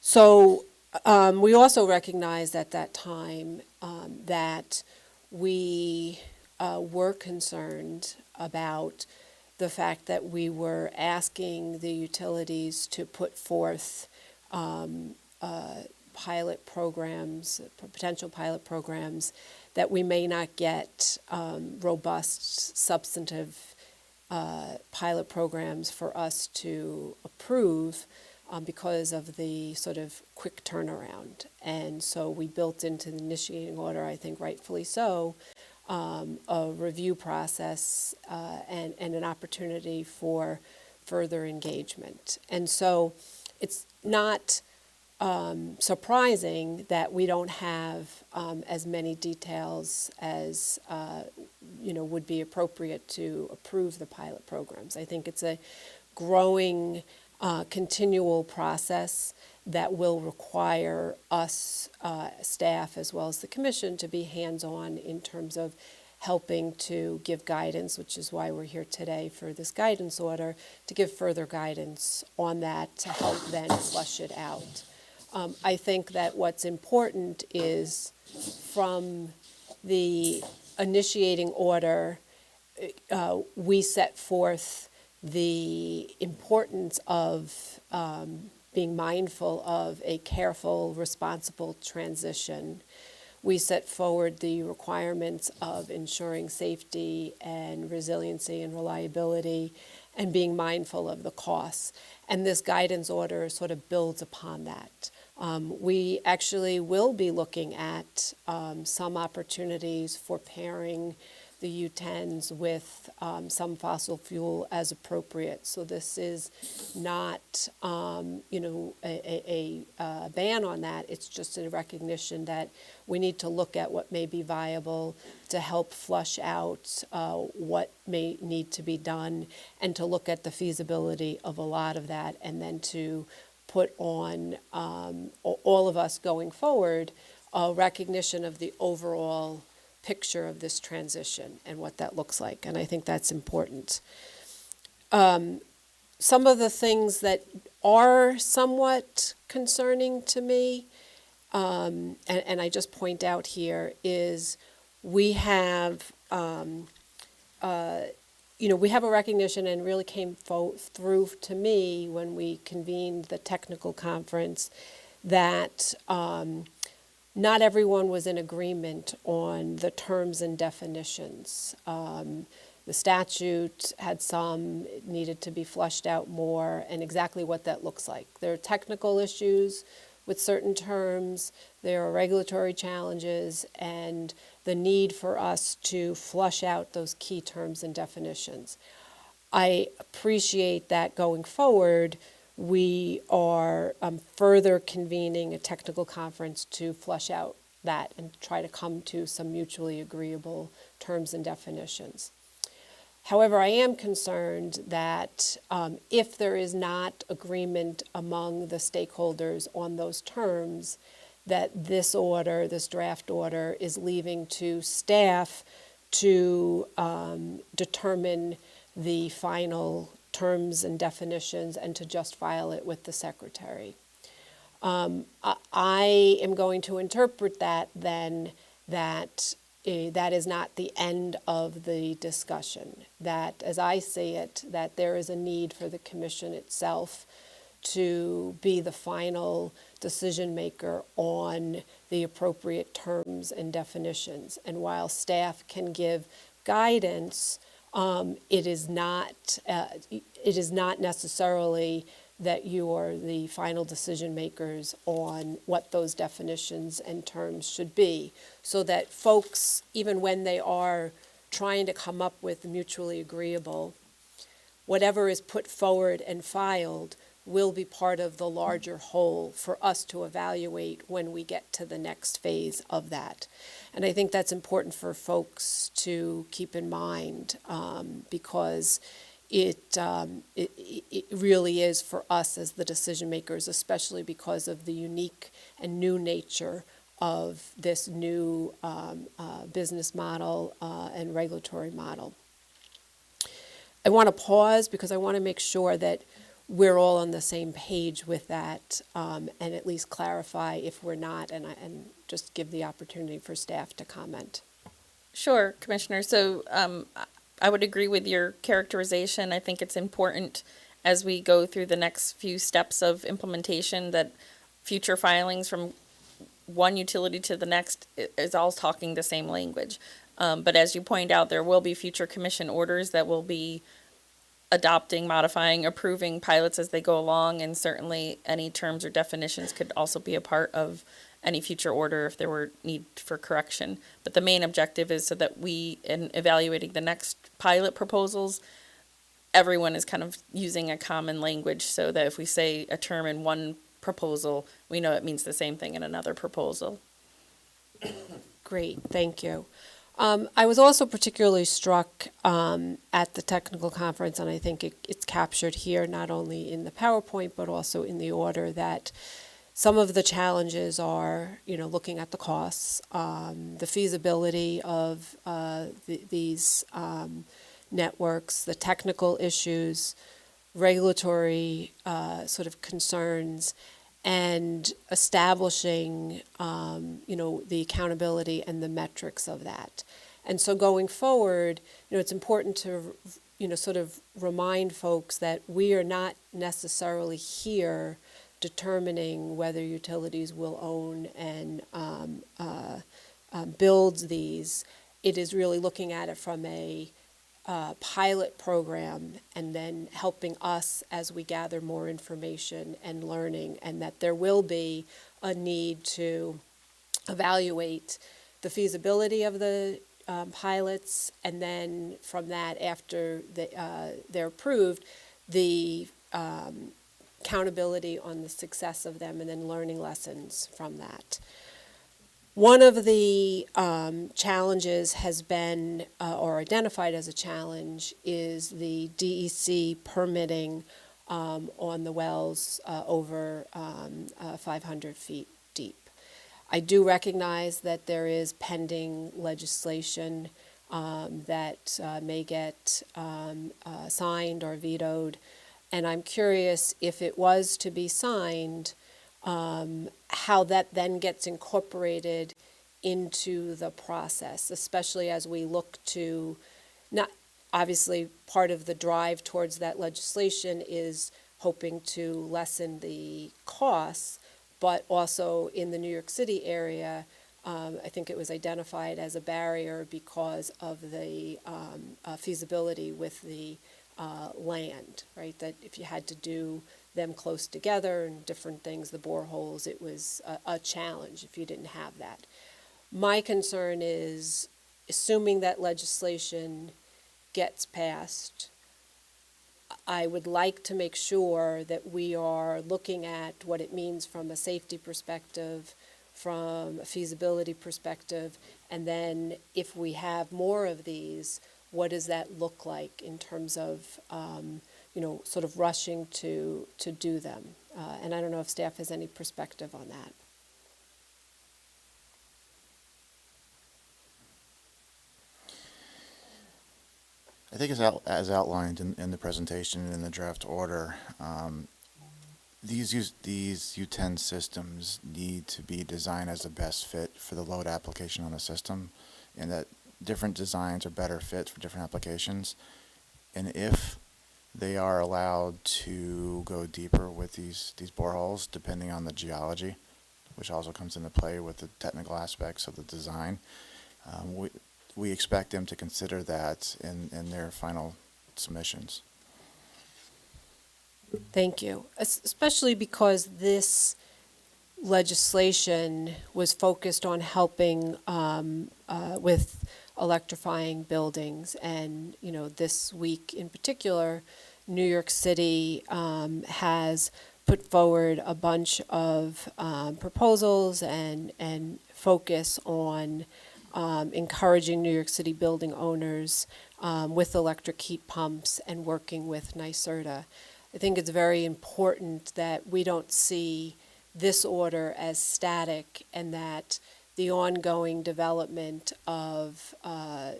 So we also recognized at that time that we were concerned about the fact that we were asking the utilities to put forth pilot programs, potential pilot programs, that we may not get robust, substantive pilot programs for us to approve because of the sort of quick turnaround. And so we built into the initiating order, I think rightfully so, a review process and an opportunity for further engagement. And so it's not surprising that we don't have as many details as would be appropriate to approve the pilot programs. I think it's a growing, continual process that will require us, staff, as well as the commission, to be hands-on in terms of helping to give guidance, which is why we're here today for this guidance order, to give further guidance on that to help then flush it out. I think that what's important is from the initiating order, we set forth the importance of being mindful of a careful, responsible transition. We set forward the requirements of ensuring safety and resiliency and reliability and being mindful of the costs. And this guidance order sort of builds upon that. We actually will be looking at some opportunities for pairing the U10s with some fossil fuel as appropriate. So this is not, a ban on that. It's just a recognition that we need to look at what may be viable to help flush out what may need to be done, and to look at the feasibility of a lot of that, and then to put on all of us going forward a recognition of the overall picture of this transition and what that looks like. And I think that's important. Some of the things that are somewhat concerning to me, and I just point out here, is we have, we have a recognition, and really came through to me when we convened the technical conference, that not everyone was in agreement on the terms and definitions. The statute had some, it needed to be flushed out more, and exactly what that looks like. There are technical issues with certain terms, there are regulatory challenges, and the need for us to flush out those key terms and definitions. I appreciate that going forward, we are further convening a technical conference to flush out that and try to come to some mutually agreeable terms and definitions. However, I am concerned that if there is not agreement among the stakeholders on those terms, that this order, this draft order, is leaving to staff to determine the final terms and definitions and to just file it with the secretary. I am going to interpret that then that that is not the end of the discussion. That, as I see it, that there is a need for the commission itself to be the final decision maker on the appropriate terms and definitions. And while staff can give guidance, it is not necessarily that you are the final decision makers on what those definitions and terms should be, so that folks, even when they are trying to come up with mutually agreeable, whatever is put forward and filed will be part of the larger whole for us to evaluate when we get to the next phase of that. And I think that's important for folks to keep in mind, because it really is for us as the decision makers, especially because of the unique and new nature of this new business model and regulatory model. I want to pause because I want to make sure that we're all on the same page with that, and at least clarify if we're not, and just give the opportunity for staff to comment. Sure, Commissioner. So I would agree with your characterization. I think it's important as we go through the next few steps of implementation that future filings from one utility to the next is all talking the same language. But as you point out, there will be future commission orders that will be adopting, modifying, approving pilots as they go along, and certainly any terms or definitions could also be a part of any future order if there were need for correction. But the main objective is so that we, in evaluating the next pilot proposals, everyone is kind of using a common language so that if we say a term in one proposal, we know it means the same thing in another proposal. Great, thank you. I was also particularly struck at the technical conference, and I think it's captured here not only in the PowerPoint but also in the order, that some of the challenges are, looking at the costs, the feasibility of these networks, the technical issues, regulatory sort of concerns, and establishing, the accountability and the metrics of that. And so going forward, it's important to, sort of remind folks that we are not necessarily here determining whether utilities will own and build these. It is really looking at it from a pilot program and then helping us as we gather more information and learning, and that there will be a need to evaluate the feasibility of the pilots, and then from that, after they're approved, the accountability on the success of them, and then learning lessons from that. One of the challenges has been, or identified as a challenge, is the DEC permitting on the wells over 500 feet deep. I do recognize that there is pending legislation that may get signed or vetoed, and I'm curious if it was to be signed, how that then gets incorporated into the process, especially as we look to, not obviously part of the drive towards that legislation is hoping to lessen the costs, but also in the New York City area, I think it was identified as a barrier because of the feasibility with the land, right? That if you had to do them close together and different things, the boreholes, it was a challenge if you didn't have that. My concern is, assuming that legislation gets passed, I would like to make sure that we are looking at what it means from a safety perspective, from a feasibility perspective, and then if we have more of these, what does that look like in terms of sort of rushing to do them? And I don't know if staff has any perspective on that. I think as outlined in the presentation and in the draft order, these U10 systems need to be designed as the best fit for the load application on the system, and that different designs are better fit for different applications. And if they are allowed to go deeper with these boreholes, depending on the geology, which also comes into play with the technical aspects of the design, we expect them to consider that in their final submissions. Thank you. Especially because this legislation was focused on helping with electrifying buildings. And, this week in particular, New York City has put forward a bunch of proposals and focus on encouraging New York City building owners with electric heat pumps and working with NYSERDA. I think it's very important that we don't see this order as static, and that the ongoing development of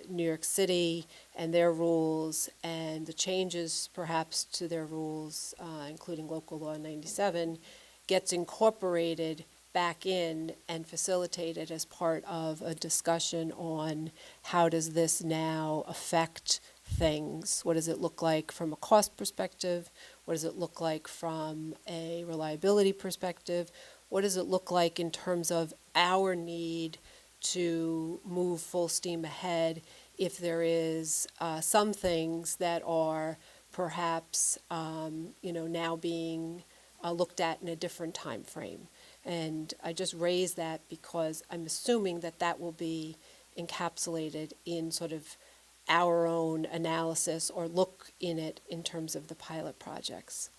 New York City and their rules and the changes perhaps to their rules, including Local Law 97, gets incorporated back in and facilitated as part of a discussion on how does this now affect things. What does it look like from a cost perspective? What does it look like from a reliability perspective? What does it look like in terms of our need to move full steam ahead if there is some things that are perhaps, now being looked at in a different time frame. And I just raise that because I'm assuming that that will be encapsulated in sort of our own analysis or look in it in terms of the pilot projects.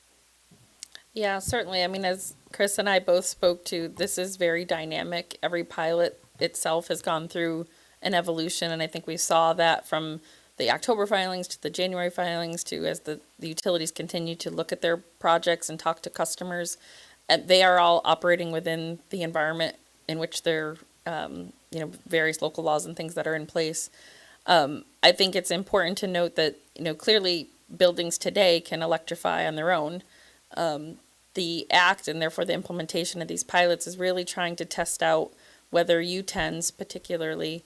Yeah, certainly. I mean, as Chris and I both spoke to, this is very dynamic. Every pilot itself has gone through an evolution, and I think we saw that from the October filings to the January filings to as the utilities continue to look at their projects and talk to customers. And they are all operating within the environment in which they're, various local laws and things that are in place. I think it's important to note that, clearly buildings today can electrify on their own. The act and therefore the implementation of these pilots is really trying to test out whether U-10s particularly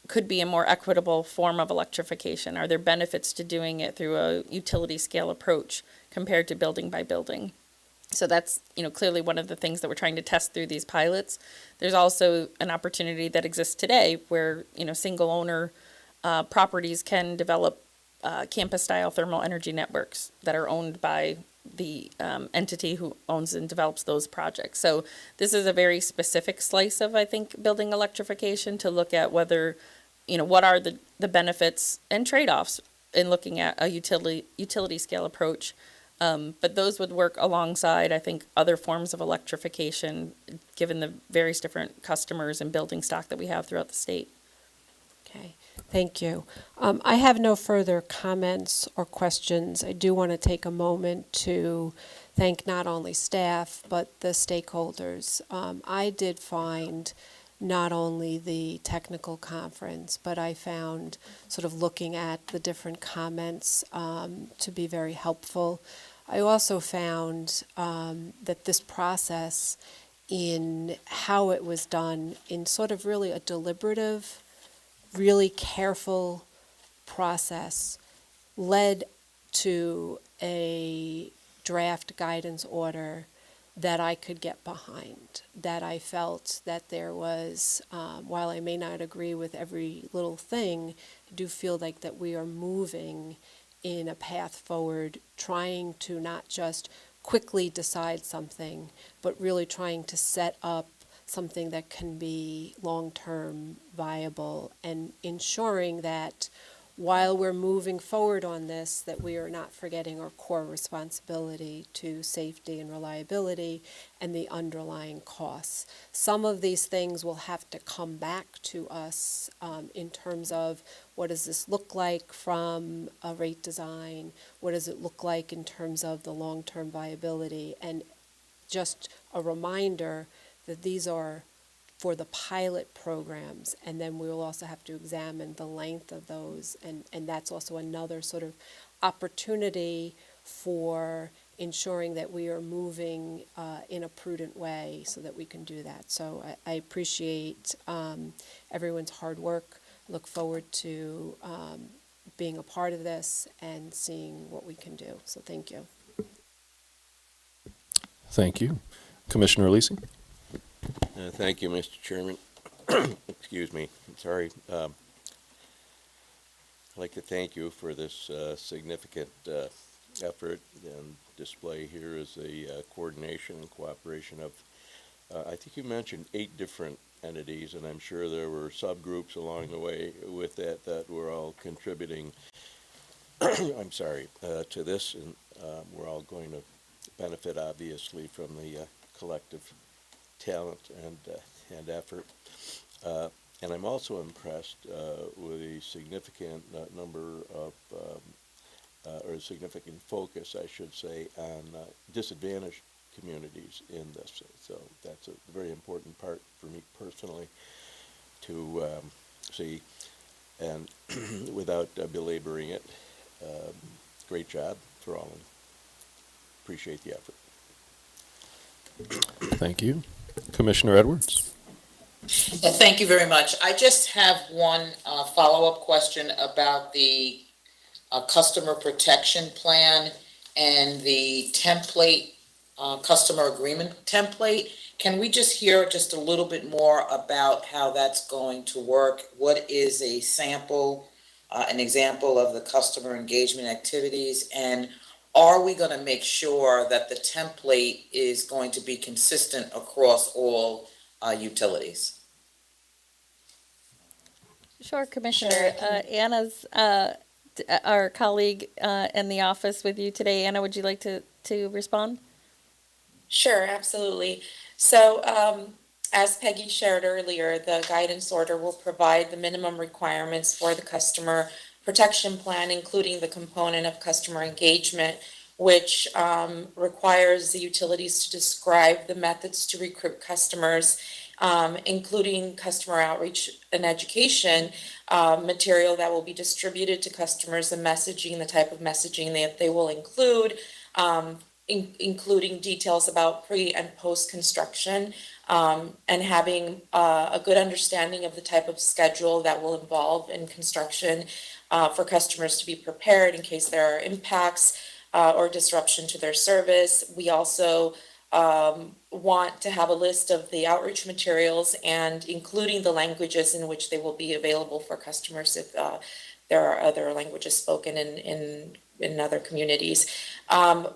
could be a more equitable form of electrification. Are there benefits to doing it through a utility scale approach compared to building by building? So that's, clearly one of the things that we're trying to test through these pilots. There's also an opportunity that exists today where, single owner properties can develop campus-style thermal energy networks that are owned by the entity who owns and develops those projects. So this is a very specific slice of, I think, building electrification to look at whether, what are the benefits and trade-offs in looking at a utility scale approach. But those would work alongside, I think, other forms of electrification, given the various different customers and building stock that we have throughout the state. Okay, thank you. I have no further comments or questions. I do want to take a moment to thank not only staff, but the stakeholders. I did find not only the technical conference, but I found sort of looking at the different comments to be very helpful. I also found that this process in how it was done in sort of really a deliberative, really careful process led to a draft guidance order that I could get behind, that I felt that there was, while I may not agree with every little thing, I do feel like that we are moving in a path forward, trying to not just quickly decide something, but really trying to set up something that can be long-term viable and ensuring that while we're moving forward on this, that we are not forgetting our core responsibility to safety and reliability and the underlying costs. Some of these things will have to come back to us in terms of what does this look like from a rate design, what does it look like in terms of the long-term viability, and just a reminder that these are for the pilot programs, and then we will also have to examine the length of those, and that's also another sort of opportunity for ensuring that we are moving in a prudent way so that we can do that. So I appreciate everyone's hard work. Look forward to being a part of this and seeing what we can do. So thank you. Thank you. Commissioner Lisi? Thank you, Mr. Chairman. Excuse me. Sorry. I'd like to thank you for this significant effort and display here as a coordination and cooperation of, I think you mentioned 8 different entities, and I'm sure there were subgroups along the way with that were all contributing, I'm sorry, to this, and we're all going to benefit, obviously, from the collective talent and effort. And I'm also impressed with a significant number of, or a significant focus, I should say, on disadvantaged communities in this. So that's a very important part for me personally to see. And without belaboring it, great job for all, and appreciate the effort. Thank you. Commissioner Edwards? Thank you very much. I just have one follow-up question about the customer protection plan and the template, customer agreement template. Can we just hear just a little bit more about how that's going to work? What is a sample an example of the customer engagement activities? And are we going to make sure that the template is going to be consistent across all utilities? Sure, Commissioner. Anna's our colleague in the office with you today. Anna, would you like to respond? Sure, absolutely. So, as Peggy shared earlier, the guidance order will provide the minimum requirements for the customer protection plan, including the component of customer engagement, which requires the utilities to describe the methods to recruit customers, including customer outreach and education material that will be distributed to customers, the messaging, the type of messaging that they will include, including details about pre and post construction, and having a good understanding of the type of schedule that will involve in construction for customers to be prepared in case there are impacts or disruption to their service. We also want to have a list of the outreach materials and including the languages in which they will be available for customers if there are other languages spoken in other communities.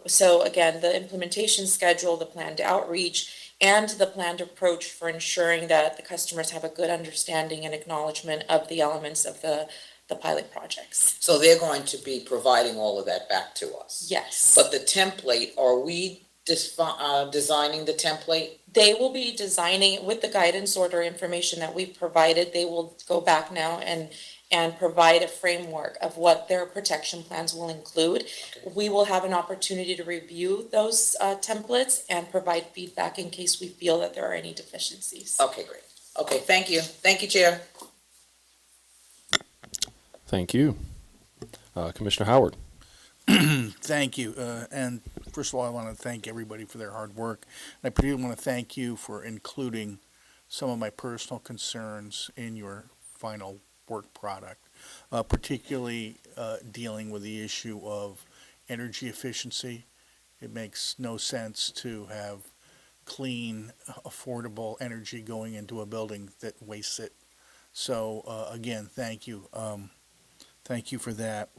So again, the implementation schedule, the planned outreach, and the planned approach for ensuring that the customers have a good understanding and acknowledgement of the elements of the pilot projects. So they're going to be providing all of that back to us? Yes. But the template, are we designing the template? They will be designing with the guidance order information that we've provided. They will go back now and provide a framework of what their protection plans will include. Okay. We will have an opportunity to review those templates and provide feedback in case we feel that there are any deficiencies. Okay, great. Okay, thank you. Thank you, Chair. Thank you. Commissioner Howard. Thank you. And first of all, I want to thank everybody for their hard work. And I particularly want to thank you for including some of my personal concerns in your final work product, particularly dealing with the issue of energy efficiency. It makes no sense to have clean, affordable energy going into a building that wastes it. So again, thank you. Thank you for that.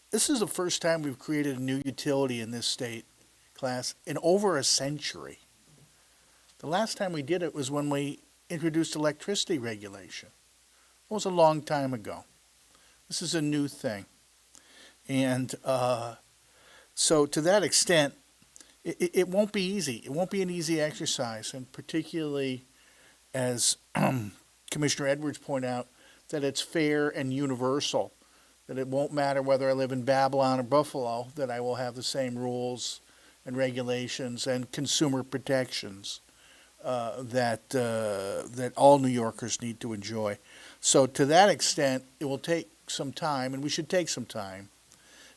This is the first time we've created a new utility in this state class in over a century. The last time we did it was when we introduced electricity regulation. It was a long time ago. This is a new thing. And so to that extent, it won't be easy. It won't be an easy exercise, and particularly as Commissioner Edwards pointed out, that it's fair and universal, that it won't matter whether I live in Babylon or Buffalo, that I will have the same rules and regulations and consumer protections that all New Yorkers need to enjoy. So to that extent, it will take some time, and we should take some time,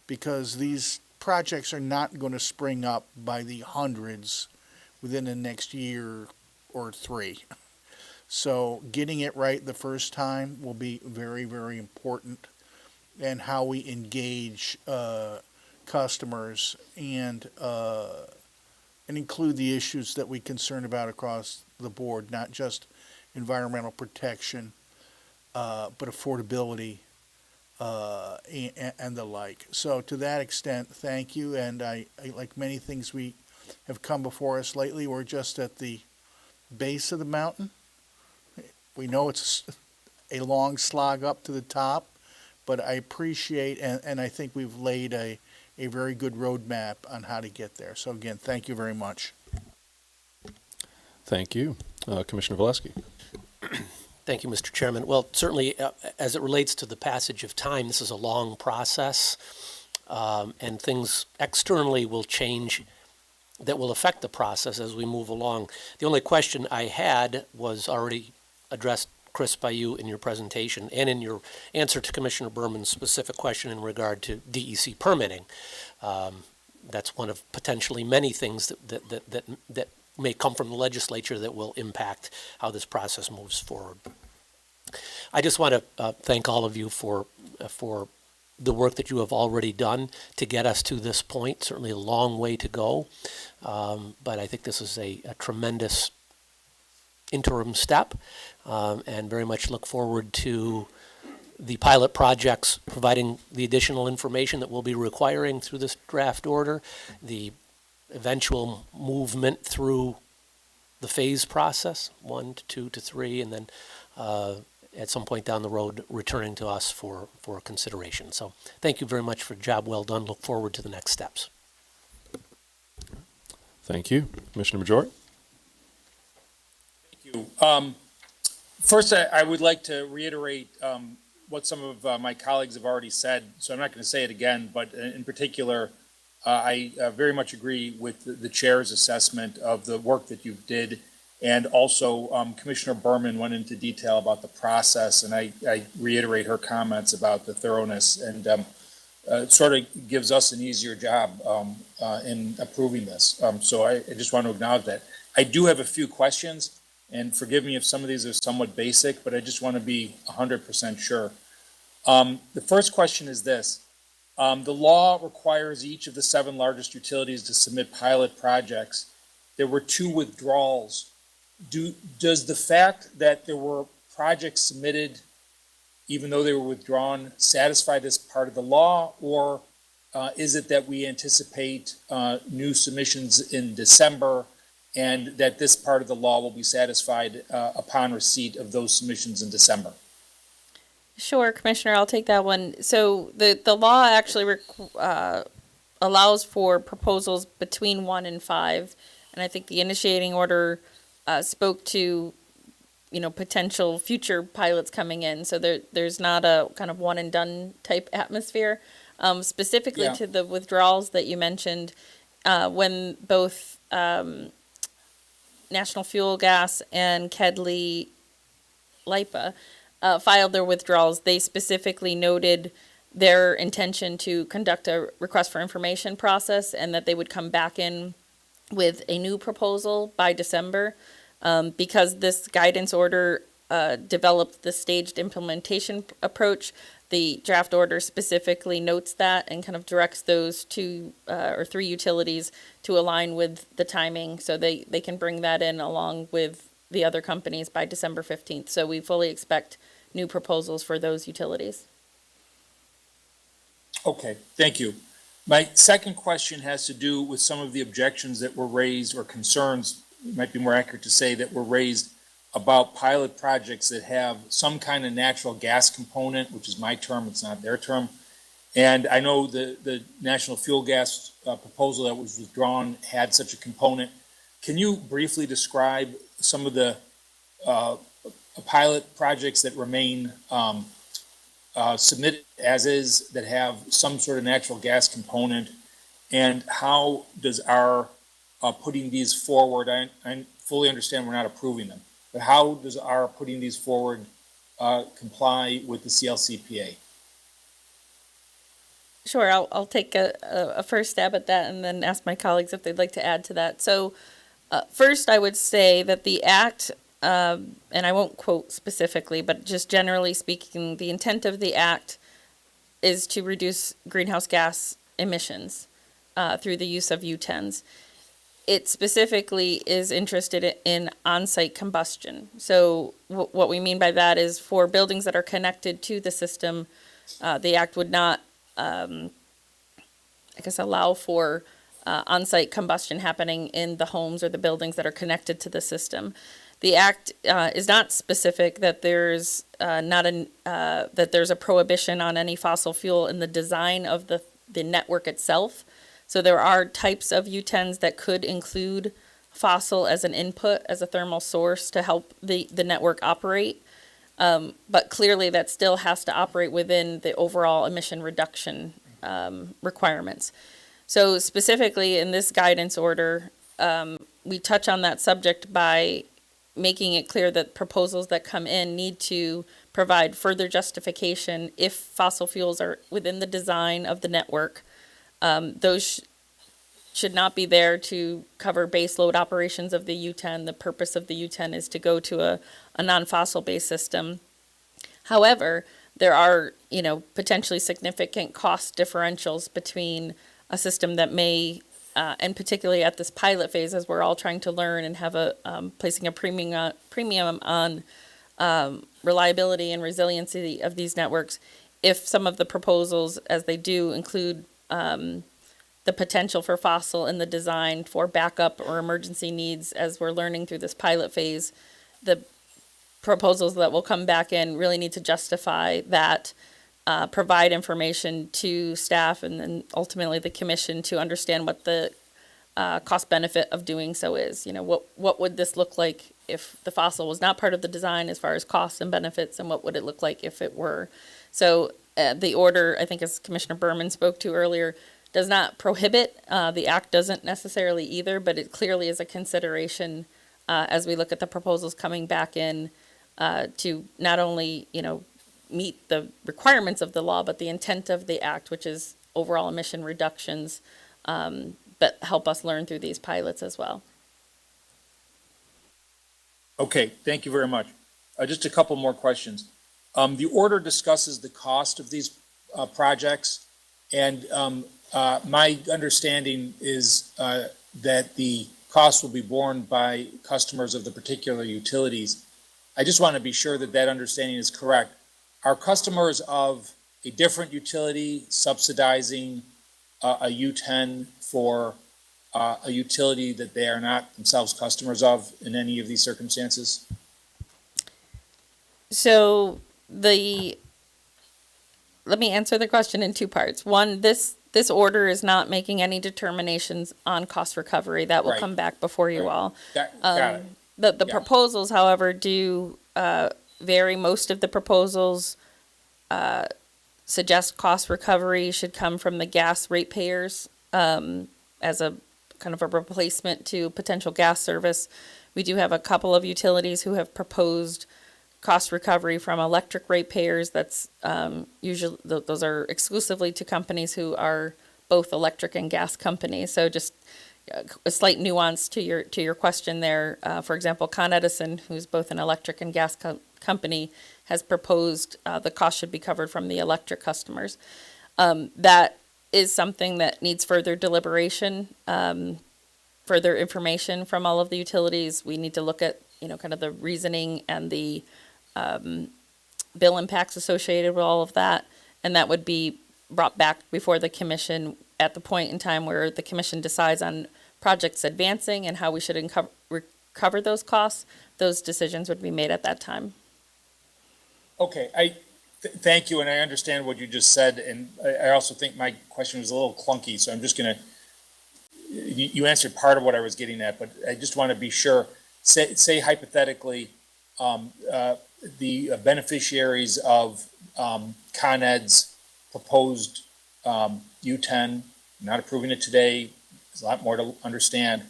because these projects are not going to spring up by the hundreds within the next year or three. So getting it right the first time will be very, very important, and how we engage customers and include the issues that we concern about across the board, not just environmental protection, but affordability and the like. So to that extent, thank you. And I like many things we have come before us lately, we're just at the base of the mountain. We know it's a long slog up to the top, but I appreciate, and I think we've laid a very good roadmap on how to get there. So again, thank you very much. Thank you. Commissioner Valesky. Thank you, Mr. Chairman. Well, certainly, as it relates to the passage of time, this is a long process, and things externally will change that will affect the process as we move along. The only question I had was already addressed, Chris, by you in your presentation and in your answer to Commissioner Berman's specific question in regard to DEC permitting. That's one of potentially many things that may come from the legislature that will impact how this process moves forward. I just want to thank all of you for the work that you have already done to get us to this point. Certainly a long way to go, but I think this is a tremendous interim step, and very much look forward to the pilot projects, providing the additional information that we'll be requiring through this draft order, the eventual movement through the phase process, 1 to 2 to 3, and then at some point down the road, returning to us for consideration. So thank you very much for a job well done. Look forward to the next steps. Thank you. Commissioner Majori? Thank you. First, I would like to reiterate what some of my colleagues have already said, so I'm not going to say it again, but in particular, I very much agree with the chair's assessment of the work that you did, and also Commissioner Berman went into detail about the process, and I reiterate her comments about the thoroughness, and it sort of gives us an easier job in approving this. So I just want to acknowledge that. I do have a few questions, and forgive me if some of these are somewhat basic, but I just want to be 100% sure. The first question is this. The law requires each of the 7 largest utilities to submit pilot projects. There were 2 withdrawals. Does the fact that there were projects submitted, even though they were withdrawn, satisfy this part of the law, or is it that we anticipate new submissions in December and that this part of the law will be satisfied upon receipt of those submissions in December? Sure, Commissioner, I'll take that one. So the law actually allows for proposals between 1 and 5, and I think the initiating order spoke to, potential future pilots coming in. So there's not a kind of one and done type atmosphere. Specifically to the withdrawals that you mentioned, when both National Fuel Gas and KEDLI LIPA filed their withdrawals, they specifically noted their intention to conduct a request for information process and that they would come back in with a new proposal by December. Because this guidance order developed the staged implementation approach, the draft order specifically notes that and kind of directs those 2 or 3 utilities to align with the timing so they can bring that in along with the other companies by December 15th. So we fully expect new proposals for those utilities. Okay, thank you. My second question has to do with some of the objections that were raised, or concerns, it might be more accurate to say, that were raised about pilot projects that have some kind of natural gas component, which is my term, it's not their term. And I know the National Fuel Gas proposal that was withdrawn had such a component. Can you briefly describe some of the pilot projects that remain submitted as is, that have some sort of natural gas component, and how does our putting these forward, I fully understand we're not approving them, but how does our putting these forward comply with the CLCPA? Sure, I'll take a first stab at that and then ask my colleagues if they'd like to add to that. So first, I would say that the Act, and I won't quote specifically, but just generally speaking, the intent of the Act is to reduce greenhouse gas emissions through the use of U-10s. It specifically is interested in on-site combustion. So what we mean by that is for buildings that are connected to the system, the Act would not, allow for on-site combustion happening in the homes or the buildings that are connected to the system. The Act is not specific that there's that there's a prohibition on any fossil fuel in the design of the network itself. So there are types of U-10s that could include fossil as an input, as a thermal source to help the network operate. But clearly that still has to operate within the overall emission reduction requirements. So specifically in this guidance order, we touch on that subject by making it clear that proposals that come in need to provide further justification if fossil fuels are within the design of the network. Those should not be there to cover base load operations of the U-10. The purpose of the U-10 is to go to a non-fossil based system. However, there are, potentially significant cost differentials between a system that may, and particularly at this pilot phase, as we're all trying to learn and have placing a premium on reliability and resiliency of these networks if some of the proposals, as they do, include the potential for fossil in the design for backup or emergency needs. As we're learning through this pilot phase, the proposals that will come back in really need to justify that, provide information to staff and then ultimately the commission to understand what the cost benefit of doing so is. You know, what would this look like if the fossil was not part of the design as far as costs and benefits, and what would it look like if it were? So the order, I think as Commissioner Berman spoke to earlier, does not prohibit, the act doesn't necessarily either, but it clearly is a consideration as we look at the proposals coming back in to not only, you know, meet the requirements of the law, but the intent of the act, which is overall emission reductions, but help us learn through these pilots as well. Okay, thank you very much. Just a couple more questions. The order discusses the cost of these projects, and my understanding is that the cost will be borne by customers of the particular utilities. I just want to be sure that that understanding is correct. Are customers of a different utility subsidizing a U10 for a utility that they are not themselves customers of in any of these circumstances? So let me answer the question in two parts. One, this order is not making any determinations on cost recovery. That will Right. come back before you Right. all. Got it. The Yeah. proposals, however, do vary. Most of the proposals suggest cost recovery should come from the gas ratepayers as a kind of a replacement to potential gas service. We do have a couple of utilities who have proposed cost recovery from electric ratepayers. That's usually, those are exclusively to companies who are both electric and gas companies. So just a slight nuance to your question there. For example, Con Edison, who's both an electric and gas company, has proposed the cost should be covered from the electric customers. That is something that needs further deliberation, further information from all of the utilities. We need to look at, you know, kind of the reasoning and the bill impacts associated with all of that, and that would be brought back before the commission at the point in time where the commission decides on projects advancing and how we should recover those costs. Those decisions would be made at that time. Okay, thank you, and I understand what you just said, and I also think my question was a little clunky, so I'm just gonna, you answered part of what I was getting at, but I just want to be sure. Say hypothetically, the beneficiaries of Con Ed's proposed U10, not approving it today, there's a lot more to understand.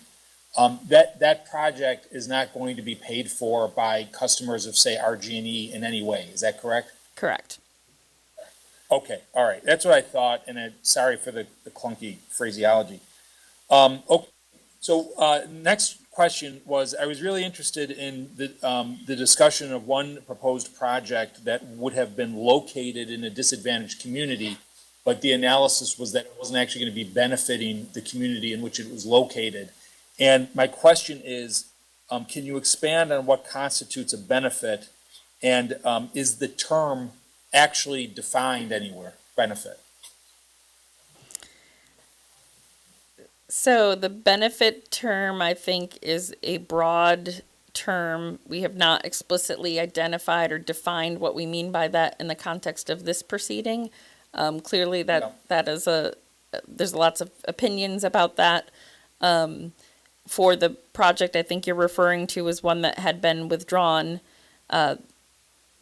That project is not going to be paid for by customers of, say, RG&E in any way. Is that correct? Correct. Okay, all right. That's what I thought, and sorry for the clunky phraseology. Okay, so next question was, I was really interested in the discussion of one proposed project that would have been located in a disadvantaged community, but the analysis was that it wasn't actually going to be benefiting the community in which it was located. And my question is, can you expand on what constitutes a benefit, and is the term actually defined anywhere, benefit? So the benefit term, I think, is a broad term. We have not explicitly identified or defined what we mean by that in the context of this proceeding. Clearly that is there's lots of opinions about that. For the project I think you're referring to was one that had been withdrawn. I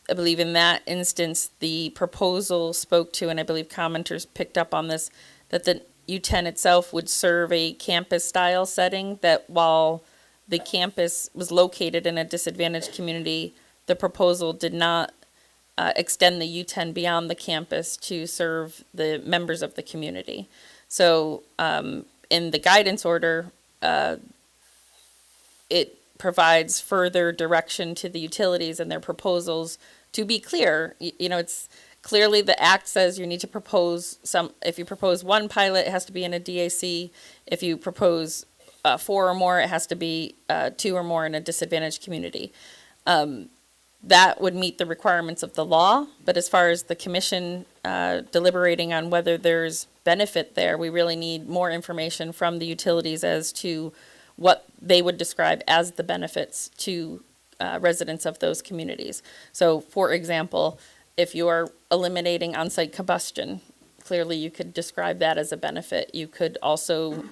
believe in that instance, the proposal spoke to, and I believe commenters picked up on this, that the U10 itself would serve a campus-style setting, that while the campus was located in a disadvantaged community, the proposal did not extend the U10 beyond the campus to serve the members of the community. So in the guidance order, it provides further direction to the utilities and their proposals to be clear. You know, it's clearly the act says you need to propose if you propose one pilot, it has to be in a DAC. If you propose 4 or more, it has to be 2 or more in a disadvantaged community. that would meet the requirements of the law. But as far as the commission deliberating on whether there's benefit there, we really need more information from the utilities as to what they would describe as the benefits to residents of those communities. So, for example, if you are eliminating on-site combustion, clearly you could describe that as a benefit. You could also,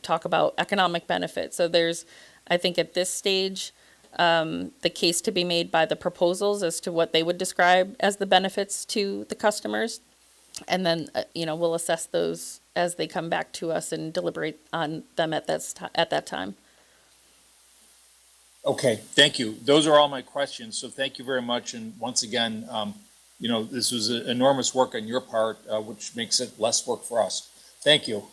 talk about economic benefits. So there's, I think at this stage, the case to be made by the proposals as to what they would describe as the benefits to the customers. And then, we'll assess those as they come back to us and deliberate on them at that time. Okay, thank you. Those are all my questions, so thank you very much. And once again, this was enormous work on your part, which makes it less work for us. Thank you.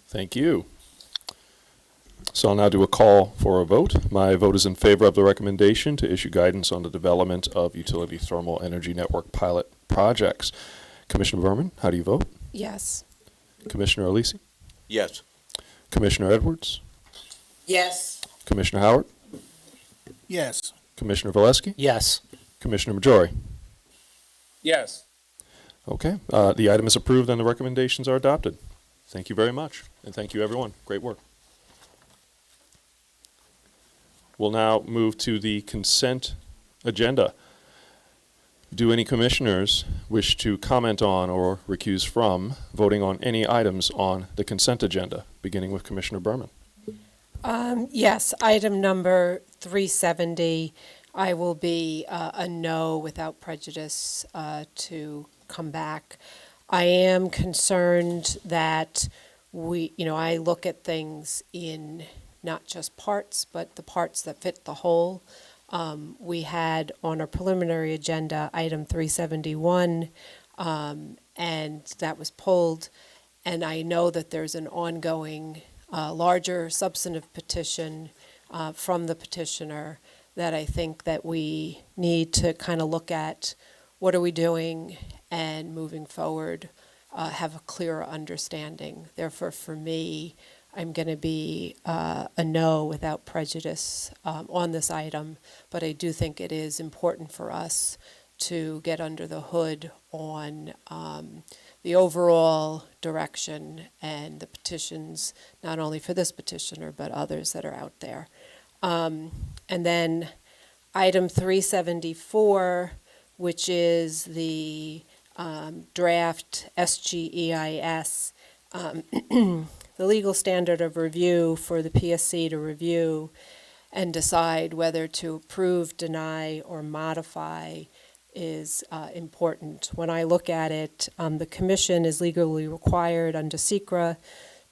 Thank you. So I'll now do a call for a vote. My vote is in favor of the recommendation to issue guidance on the development of utility thermal energy network pilot projects. Commissioner Berman, how do you vote? Yes. Commissioner Alisi? Yes. Commissioner Edwards? Yes. Commissioner Howard? Yes. Commissioner Valesky? Yes. Commissioner Majori? Yes. Okay, the item is approved and the recommendations are adopted. Thank you very much, and thank you, everyone. Great work. We'll now move to the consent agenda. Do any commissioners wish to comment on or recuse from voting on any items on the consent agenda, beginning with Commissioner Berman? Yes, item number 370, I will be a no without prejudice to come back. I am concerned that I look at things in not just parts, but the parts that fit the whole. We had on our preliminary agenda, item 371, and that was pulled. And I know that there's an ongoing larger substantive petition from the petitioner that I think that we need to kind of look at what are we doing and moving forward, have a clearer understanding. Therefore, for me, I'm going to be a no without prejudice on this item, but I do think it is important for us to get under the hood on the overall direction and the petitions, not only for this petitioner, but others that are out there. And then item 374, which is the draft SGEIS, the legal standard of review for the PSC to review and decide whether to approve, deny, or modify is important. When I look at it, the commission is legally required under SECRA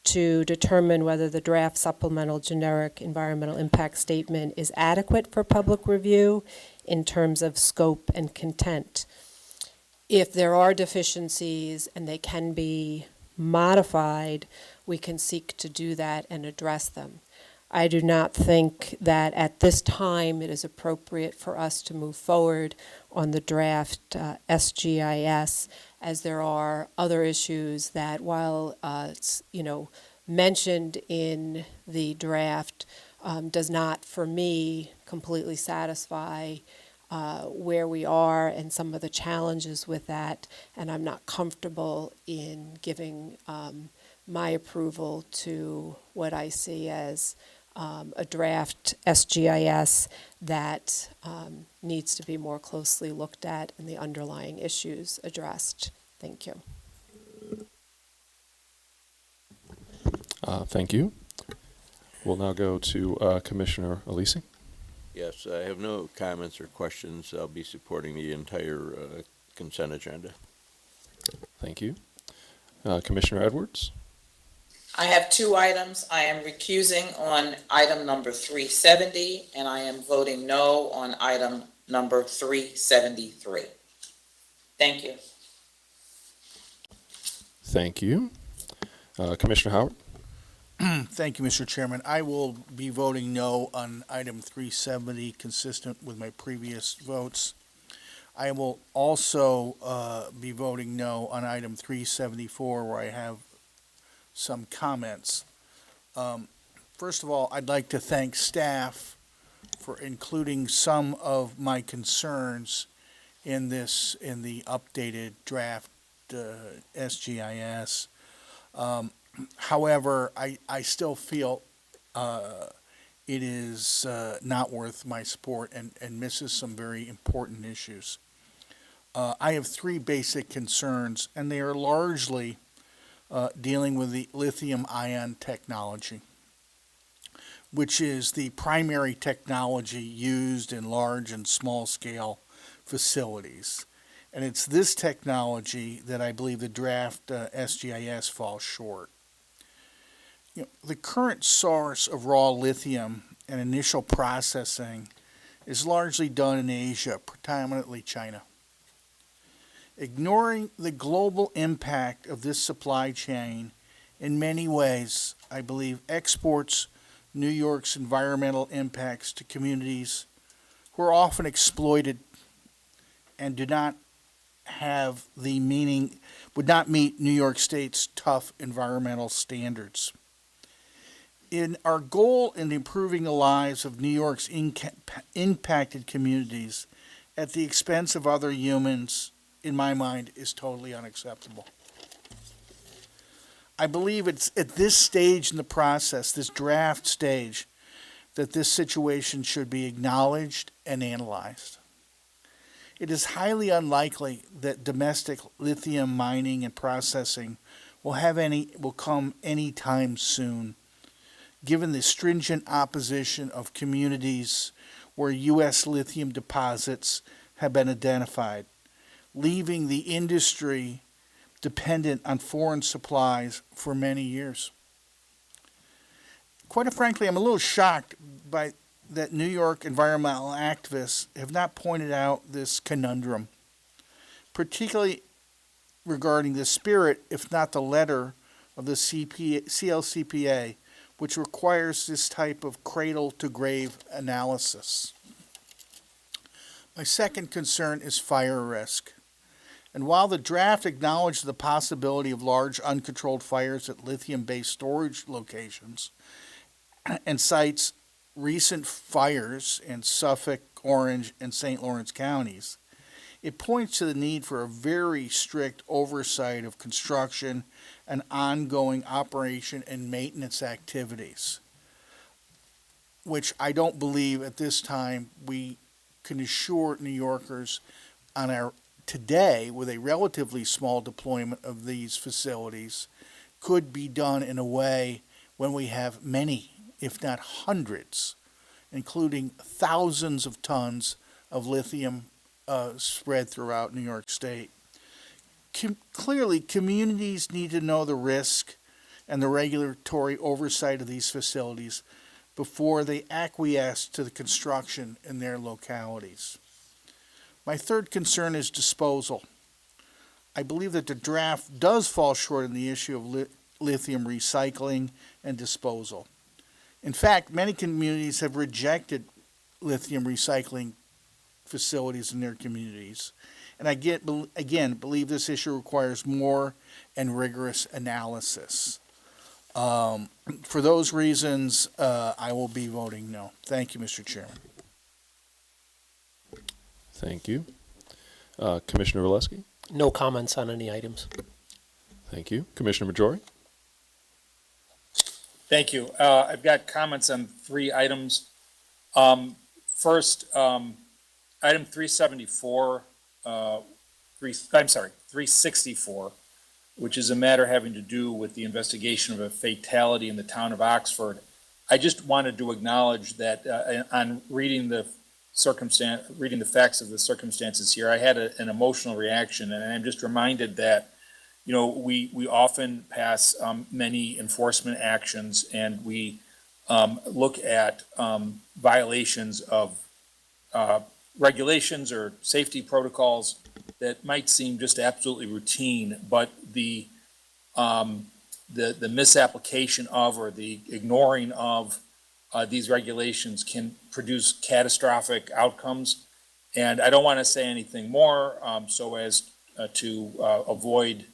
to determine whether the draft supplemental generic environmental impact statement is adequate for public review in terms of scope and content. If there are deficiencies and they can be modified, we can seek to do that and address them. I do not think that at this time it is appropriate for us to move forward on the draft SGIS, as there are other issues that, while it's, mentioned in the draft, does not, for me, completely satisfy where we are and some of the challenges with that, and I'm not comfortable in giving my approval to what I see as a draft SGIS that needs to be more closely looked at and the underlying issues addressed. Thank you. Thank you. We'll now go to Commissioner Alisi. Yes, I have no comments or questions. I'll be supporting the entire consent agenda. Thank you. Commissioner Edwards? I have two items. I am recusing on item number 370, and I am voting no on item number 373. Thank you. Thank you. Commissioner Howard? Thank you, Mr. Chairman. I will be voting no on item 370, consistent with my previous votes. I will also be voting no on item 374, where I have some comments. First of all, I'd like to thank staff for including some of my concerns in the updated draft SGIS. However, I still feel it is not worth my support and misses some very important issues. I have three basic concerns, and they are largely dealing with the lithium-ion technology, which is the primary technology used in large and small-scale facilities. And it's this technology that I believe the draft SGIS falls short. The current source of raw lithium and initial processing is largely done in Asia, predominantly China. Ignoring the global impact of this supply chain in many ways, I believe, exports New York's environmental impacts to communities who are often exploited and do not have the meaning, would not meet New York State's tough environmental standards. In our goal in improving the lives of New York's impacted communities at the expense of other humans, in my mind, is totally unacceptable. I believe it's at this stage in the process, this draft stage, that this situation should be acknowledged and analyzed. It is highly unlikely that domestic lithium mining and processing will come anytime soon, given the stringent opposition of communities where U.S. lithium deposits have been identified, leaving the industry dependent on foreign supplies for many years. Quite frankly, I'm a little shocked by that New York environmental activists have not pointed out this conundrum, particularly regarding the spirit, if not the letter, of the CLCPA, which requires this type of cradle-to-grave analysis. My second concern is fire risk. And while the draft acknowledged the possibility of large uncontrolled fires at lithium-based storage locations and cites recent fires in Suffolk, Orange, and St. Lawrence counties, it points to the need for a very strict oversight of construction and ongoing operation and maintenance activities, which I don't believe at this time we can assure New Yorkers on our today, with a relatively small deployment of these facilities, could be done in a way when we have many, if not hundreds, including thousands of tons of lithium spread throughout New York State. Clearly, communities need to know the risk and the regulatory oversight of these facilities before they acquiesce to the construction in their localities. My third concern is disposal. I believe that the draft does fall short on the issue of lithium recycling and disposal. In fact, many communities have rejected lithium recycling facilities in their communities. And I believe this issue requires more and rigorous analysis. For those reasons, I will be voting no. Thank you, Mr. Chairman. Thank you. Commissioner Valesky? No comments on any items. Thank you. Commissioner Majori? Thank you. I've got comments on three items. First, item 364, 364, which is a matter having to do with the investigation of a fatality in the town of Oxford. I just wanted to acknowledge that on reading the facts of the circumstances here, I had an emotional reaction, and I'm just reminded that, you know, we often pass many enforcement actions, and we look at violations of regulations or safety protocols that might seem just absolutely routine, but the misapplication of or the ignoring of these regulations can produce catastrophic outcomes. And I don't want to say anything more so as to avoid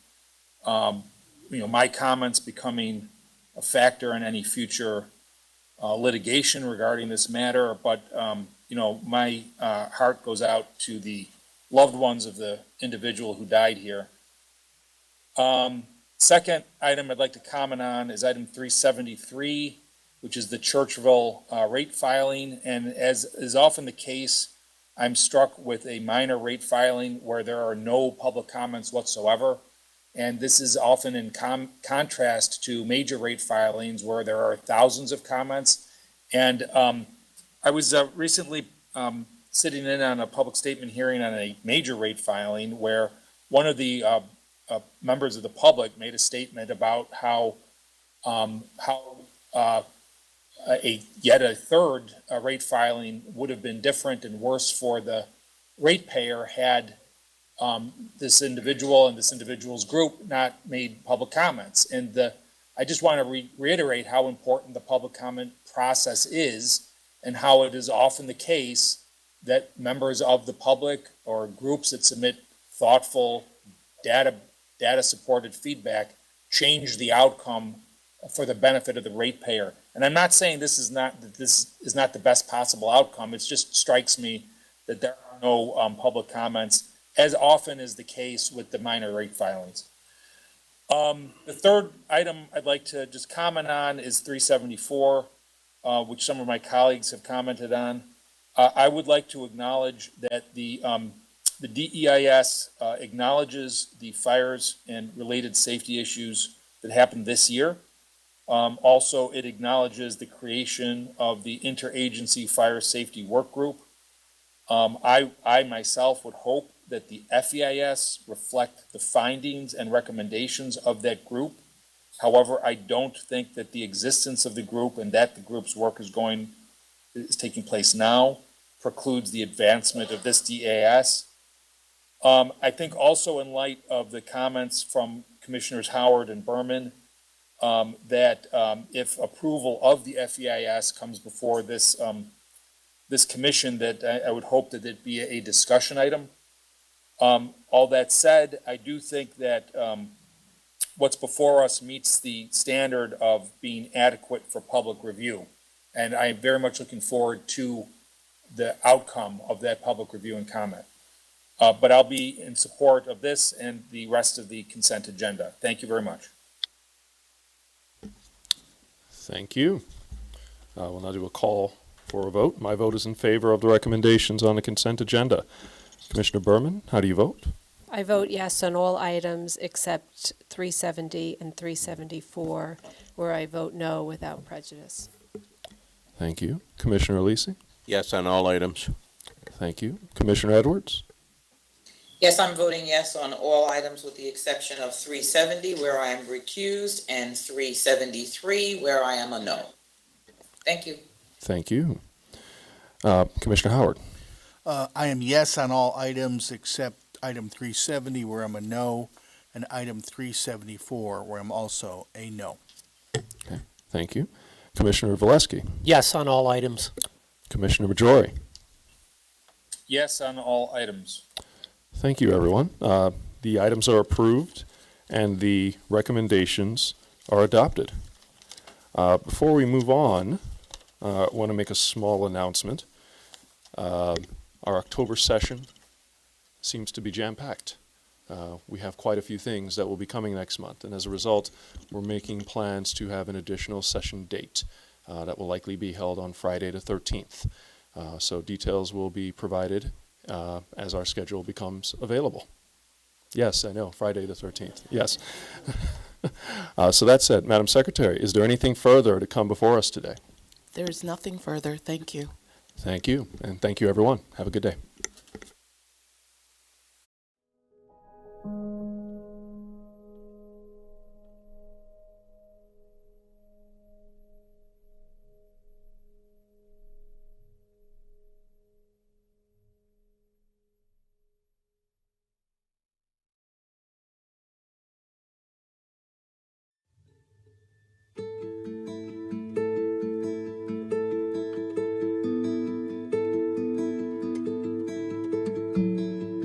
my comments becoming a factor in any future litigation regarding this matter, but, my heart goes out to the loved ones of the individual who died here. Second item I'd like to comment on is item 373, which is the Churchville rate filing. And as is often the case, I'm struck with a minor rate filing where there are no public comments whatsoever. And this is often in contrast to major rate filings where there are thousands of comments. And I was recently sitting in on a public statement hearing on a major rate filing where one of the members of the public made a statement about how yet a third rate filing would have been different and worse for the ratepayer had this individual and this individual's group not made public comments. And I just want to reiterate how important the public comment process is and how it is often the case that members of the public or groups that submit thoughtful data-supported feedback change the outcome for the benefit of the ratepayer. And I'm not saying this is not the best possible outcome. It just strikes me that there are no public comments, as often is the case with the minor rate filings. The third item I'd like to just comment on is 374, which some of my colleagues have commented on. I would like to acknowledge that the DEIS acknowledges the fires and related safety issues that happened this year. Also, it acknowledges the creation of the Interagency Fire Safety Work Group. I myself would hope that the FEIS reflect the findings and recommendations of that group. However, I don't think that the existence of the group and that the group's work is taking place now precludes the advancement of this DEIS. I think also in light of the comments from Commissioners Howard and Berman, that if approval of the FEIS comes before this commission, that I would hope that it be a discussion item. All that said, I do think that what's before us meets the standard of being adequate for public review. And I'm very much looking forward to the outcome of that public review and comment. But I'll be in support of this and the rest of the consent agenda. Thank you very much. Thank you. We'll now do a call for a vote. My vote is in favor of the recommendations on the consent agenda. Commissioner Berman, how do you vote? I vote yes on all items except 370 and 374, where I vote no without prejudice. Thank you. Commissioner Alisi? Yes on all items. Thank you. Commissioner Edwards? Yes, I'm voting yes on all items with the exception of 370, where I am recused, and 373, where I am a no. Thank you. Thank you. Commissioner Howard? I am yes on all items except item 370, where I'm a no, and item 374, where I'm also a no. Okay. Thank you. Commissioner Valesky? Yes on all items. Commissioner Majori? Yes on all items. Thank you, everyone. The items are approved and the recommendations are adopted. Before we move on, I want to make a small announcement. Our October session seems to be jam-packed. We have quite a few things that will be coming next month, and as a result, we're making plans to have an additional session date that will likely be held on Friday the 13th. So details will be provided as our schedule becomes available. Yes, I know, Friday the 13th, yes. So that said, Madam Secretary, is there anything further to come before us today? There's nothing further. Thank you. Thank you, and thank you, everyone. Have a good day.